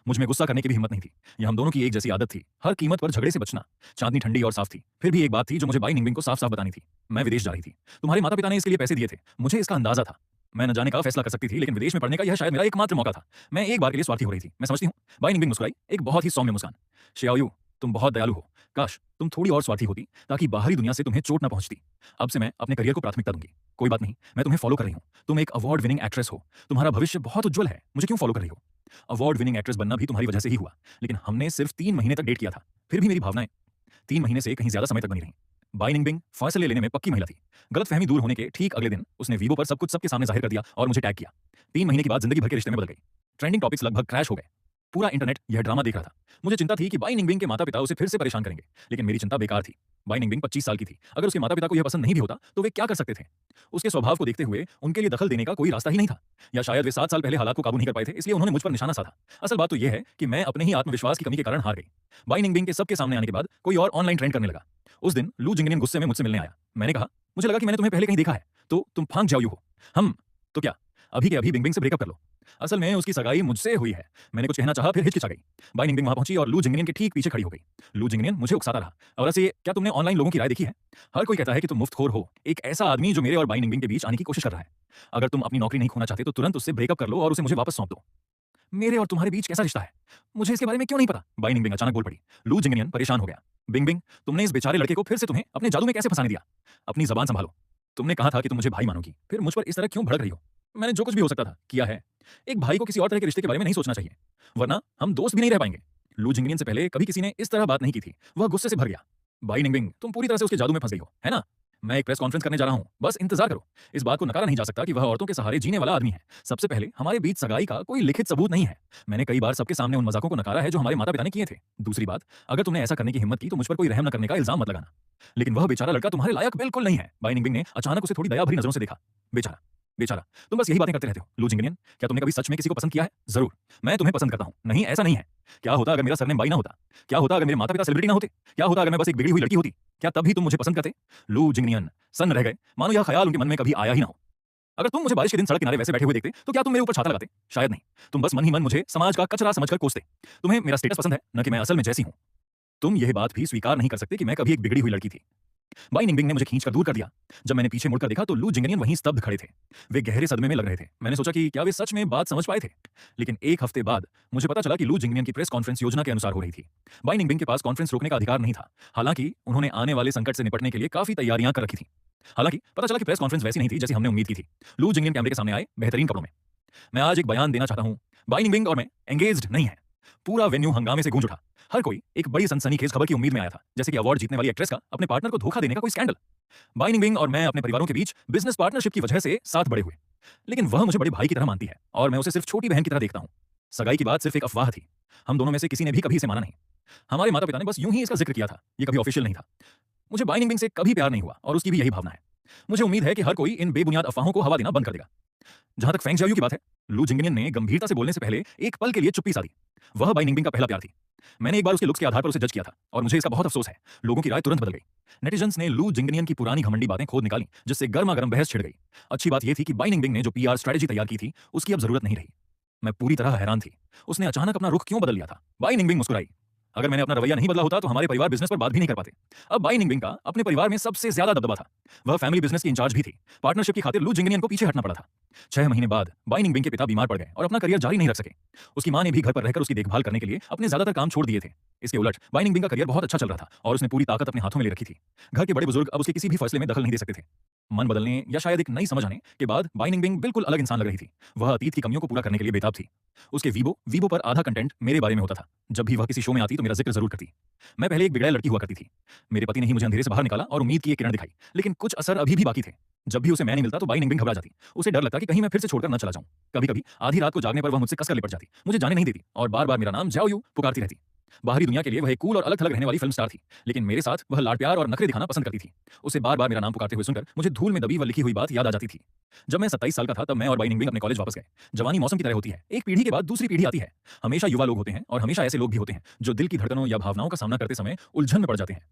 मुझ में गुस्सा करने की भी हिम्मत नहीं थी। यह हम दोनों की एक जैसी आदत थी, हर कीमत पर झगड़े से बचना। चांदनी ठंडी और साफ थी। फिर भी एक बात थी जो मुझे बाई निंगबिंग को साफ-साफ बतानी थी। मैं विदेश जा रही थी। तुम्हारे माता-पिता ने इसके लिए पैसे दिए थे। मुझे इसका अंदाजा था। मैं न जाने का फैसला कर सकती थी, लेकिन विदेश में पढ़ने का यह शायद मेरा एकमात्र मौका था। मैं एक बार के लिए स्वार्थी हो रही थी। मैं समझती हूँ। बाई निंगबिंग मुस्कुराई, एक बहुत ही सौम्य मुस्कान। शियाओयू, तुम बहुत दयालु हो। काश तुम थोड़ी और स्वार्थी होती ताकि बाहरी दुनिया से तुम्हें चोट न पहुंचती। अब से मैं अपने करियर को प्राथमिकता दूंगी। कोई बात नहीं, मैं तुम्हें फॉलो कर रही हूँ। तुम एक अवार्ड विनिंग एक्ट्रेस हो। तुम्हारा भविष्य बहुत उज्जवल है। मुझे क्यों फॉलो कर रही हो? अवार्ड विनिंग एक्ट्रेस बनना भी तुम्हारी वजह से ही हुआ। लेकिन हमने सिर्फ 3 महीने तक डेट किया था। फिर भी मेरी भावनाएं 3 महीने से कहीं ज्यादा समय तक बनी रहीं। बाई निंगबिंग फैसले लेने में पक्की महिला थी। गलतफहमी दूर होने के ठीक अगले दिन उसने वीबो पर सब कुछ सबके सामने जाहिर कर दिया और मुझे टैग किया। 3 महीने के बाद जिंदगी भर के रिश्ते में बदल गई। ट्रेंडिंग टॉपिक्स लगभग क्रैश हो गए। पूरा इंटरनेट यह ड्रामा देख रहा था। मुझे चिंता थी कि बाई निंगबिंग के माता-पिता उसे फिर से परेशान करेंगे, लेकिन मेरी चिंता बेकार थी। बाई निंगबिंग 25 साल की थी। अगर उसके माता-पिता को यह पसंद नहीं भी होता तो वे क्या कर सकते थे? उसके स्वभाव को देखते हुए उनके लिए दखल देने का कोई रास्ता ही नहीं था। या शायद वे 7 साल पहले हालात को काबू नहीं कर पाए थे, इसलिए उन्होंने मुझ पर निशाना साधा। असल बात तो यह है कि मैं अपने ही आत्मविश्वास की कमी के कारण हार गई। बाई निंगबिंग के सबके सामने आने के बाद कोई और ऑनलाइन ट्रेंड करने लगा। उस दिन लू जिंगनियन गुस्से में मुझसे मिलने आया। मैंने कहा, मुझे लगा कि मैंने तुम्हें पहले कहीं देखा है, तो तुम फांग जाओयू हो। हम तो क्या अभी के अभी बिंगबिंग से ब्रेकअप कर लो। असल में उसकी सगाई मुझसे हुई है। मैंने कुछ कहना चाहा, फिर हिचकिचा गई। बाई निंगबिंग वहां पहुंची और लू जिंगनियन के ठीक पीछे खड़ी हो गई। लू जिंगनियन मुझे उकसाता रहा। और ऐसे क्या तुमने ऑनलाइन लोगों की राय देखी है? हर कोई कहता है कि तुम मुफ्तखोर हो, एक ऐसा आदमी जो मेरे और बाई निंगबिंग के बीच आने की कोशिश कर रहा है। अगर तुम अपनी नौकरी नहीं खोना चाहते तो तुरंत उससे ब्रेकअप कर लो और उसे मुझे वापस सौंप दो। मेरे और तुम्हारे बीच कैसा रिश्ता है? मुझे इसके बारे में क्यों नहीं पता? बाई निंगबिंग अचानक बोल पड़ी। लू जिंगनियन परेशान हो गया। बिंग बिंग, तुमने इस बेचारे लड़के को फिर से तुम्हें अपने जादू में कैसे फंसाने दिया? अपनी जबान संभालो। तुमने कहा था कि तुम मुझे भाई मानोगी, फिर मुझ पर इस तरह क्यों भड़क रही हो? मैंने जो कुछ भी हो सकता था किया है। एक भाई को किसी और तरह के रिश्ते के बारे में नहीं सोचना चाहिए, वरना हम दोस्त भी नहीं रह पाएंगे। लू जिंगनियन से पहले कभी किसी ने इस तरह बात नहीं की थी। वह गुस्से से भर गया। भाई निंगबिंग, तुम पूरी तरह से उसके जादू में फंस गई हो, है ना? मैं एक प्रेस कॉन्फ्रेंस करने जा रहा हूं, बस इंतजार करो। इस बात को नकारा नहीं जा सकता कि वह औरतों के सहारे जीने वाला आदमी है। सबसे पहले हमारे बीच सगाई का कोई लिखित सबूत नहीं है। मैंने कई बार सबके सामने उन मजाकों को नकारा है जो हमारे माता पिता ने किए थे। दूसरी बात, अगर तुमने ऐसा करने की हिम्मत की तो मुझ पर कोई रहम न करने का इल्जाम मत लगाना। लेकिन वह बेचारा लड़का तुम्हारे लायक बिल्कुल नहीं है। बाई निंगबिंग ने अचानक उसे थोड़ी दया भरी नजरों से देखा। बेचारा, बेचारा, तुम बस यही बातें करते रहते हो। लू जिंगनियन, क्या तुमने कभी सच में किसी को पसंद किया है? जरूर, मैं तुम्हें पसंद करता हूं। नहीं, ऐसा नहीं है। क्या होता अगर मेरा सरनेम बाई ना होता? क्या होता अगर मेरे माता पिता सेलिब्रिटी ना होते? क्या होता अगर मैं बस एक बिगड़ी हुई लड़की होती? क्या तब भी तुम मुझे पसंद करते? लू जिंगनियन सन्न रह गए, मानो यह ख्याल उनके मन में कभी आया ही ना हो। अगर तुम मुझे बारिश के दिन सड़क किनारे वैसे बैठे हुए देखते तो क्या तुम मेरे ऊपर छाता लगाते? शायद नहीं। तुम बस मन ही मन मुझे समाज का कचरा समझकर कोसते। तुम्हें मेरा स्टेटस पसंद है, न कि मैं असल में जैसी हूं। तुम यह बात भी स्वीकार नहीं कर सकते कि मैं कभी एक बिगड़ी हुई लड़की थी। बाई निंगबिंग ने मुझे खींचकर दूर कर दिया। जब मैंने पीछे मुड़कर देखा तो लू जिंगनियन वहीं स्तब्ध खड़े थे। वे गहरे सदमे में लग रहे थे। मैंने सोचा कि क्या वे सच में बात समझ पाए थे। लेकिन एक हफ्ते बाद मुझे पता चला कि लू जिंगनियन की प्रेस कॉन्फ्रेंस योजना के अनुसार हो रही थी। बाई निंगबिंग के पास कॉन्फ्रेंस रोकने का अधिकार नहीं था। हालांकि उन्होंने आने वाले संकट से निपटने के लिए काफी तैयारियां कर रखी थी। हालांकि पता चला कि प्रेस कॉन्फ्रेंस वैसी नहीं थी जैसी हमने उम्मीद की थी। लू जिंगनियन कैमरे के सामने आए, बेहतरीन कपड़ों में। मैं आज एक बयान देना चाहता हूं। बाई निंगबिंग और मैं एंगेज्ड नहीं है। पूरा वेन्यू हंगामे से गूंज उठा। हर कोई एक बड़ी सनसनीखेज खबर की उम्मीद में आया था, जैसे कि अवार्ड जीतने वाली एक्ट्रेस का अपने पार्टनर को धोखा देने का कोई स्कैंडल। बाई निंगबिंग और मैं अपने परिवारों के बीच बिजनेस पार्टनरशिप की वजह से साथ बड़े हुए। लेकिन वह मुझे बड़े भाई की तरह मानती है और मैं उसे सिर्फ छोटी बहन की तरह देखता हूं। सगाई की बात सिर्फ एक अफवाह थी। हम दोनों में से किसी ने भी कभी इसे माना नहीं। हमारे माता पिता ने बस यूं ही इसका जिक्र किया था। ये कभी ऑफिशियल नहीं था। मुझे बाई निंगबिंग से कभी प्यार नहीं हुआ और उसकी भी यही भावना है। मुझे उम्मीद है कि हर कोई इन बेबुनियाद अफवाहों को हवा देना बंद कर देगा। जहां तक फेंग जाओयू की बात है, लू जिंगनियन ने गंभीरता से बोलने से पहले एक पल के लिए चुप्पी साधी। वह बाई निंगबिंग का पहला प्यार थी। मैंने एक बार उसके लुक्स के आधार पर उसे जज किया था और मुझे इसका बहुत अफसोस है। लोगों की राय तुरंत बदल गई। नेटिजन्स ने लू जिंगनियन की पुरानी घमंडी बातें खोद निकाली, जिससे गर्मा-गर्म बहस छिड़ गई। अच्छी बात यह थी कि बाई निंगबिंग ने जो पीआर स्ट्रेटजी तैयार की थी, उसकी अब जरूरत नहीं रही। मैं पूरी तरह हैरान थी। उसने अचानक अपना रुख क्यों बदल लिया था? बाई निंगबिंग मुस्कुराई। अगर मैंने अपना रवैया नहीं बदला होता तो हमारे परिवार बिजनेस पर बात भी नहीं कर पाते। अब बाई निंगबिंग का अपने परिवार में सबसे ज्यादा दबदबा था। वह फैमिली बिजनेस की इंचार्ज भी थी। पार्टनरशिप की खातिर लू जिंगनियन को पीछे हटना पड़ा था। 6 महीने बाद बाई निंगबिंग के पिता बीमार पड़ गए और अपना करियर जारी नहीं रख सके। उसकी मां ने भी घर पर रहकर उसकी देखभाल करने के लिए अपने ज्यादातर काम छोड़ दिए थे। इसके उलट बाई निंगबिंग का करियर बहुत अच्छा चल रहा था और उसने पूरी ताकत अपने हाथों में ले रखी थी। घर के बड़े बुजुर्ग अब उसके किसी भी फैसले में दखल नहीं दे सकते थे। मन बदलने या शायद एक नई समझ आने के बाद बाई निंगबिंग बिल्कुल अलग इंसान लग रही थी। वह अतीत की कमियों को पूरा करने के लिए बेताब थी। उसके वीबो पर आधा कंटेंट मेरे बारे में होता था। जब भी वह किसी शो में आती तो मेरा जिक्र जरूर करती। मैं पहले एक बिगड़ैल लड़की हुआ करती थी। मेरे पति ने ही मुझे अंधेरे से बाहर निकाला और उम्मीद की एक किरण दिखाई। लेकिन कुछ असर अभी भी बाकी थे। जब भी उसे मैं नहीं मिलता तो बाई निंगबिंग घबरा जाती। उसे डर लगता कि कहीं मैं फिर से छोड़कर न चला जाऊं। कभी-कभी आधी रात को जागने पर वह मुझसे कसकर लिपट जाती, मुझे जाने नहीं देती और बार-बार मेरा नाम जाओयू पुकारती रहती। बाहरी दुनिया के लिए वह एक कूल और अलग-थलग रहने वाली फिल्म स्टार थी, लेकिन मेरे साथ वह लाड प्यार और नखरे दिखाना पसंद करती थी। उसे बार-बार मेरा नाम पुकारते हुए सुनकर मुझे धूल में दबी व लिखी हुई बात याद आ जाती थी। जब मैं 27 साल का था तब मैं और बाई निंगबिंग अपने कॉलेज वापस गए। जवानी मौसम की तरह होती है, एक पीढ़ी के बाद दूसरी पीढ़ी आती है। हमेशा युवा लोग होते हैं और हमेशा ऐसे लोग भी होते हैं जो दिल की धड़कनों या भावनाओं का सामना करते समय उलझन में पड़ जाते हैं।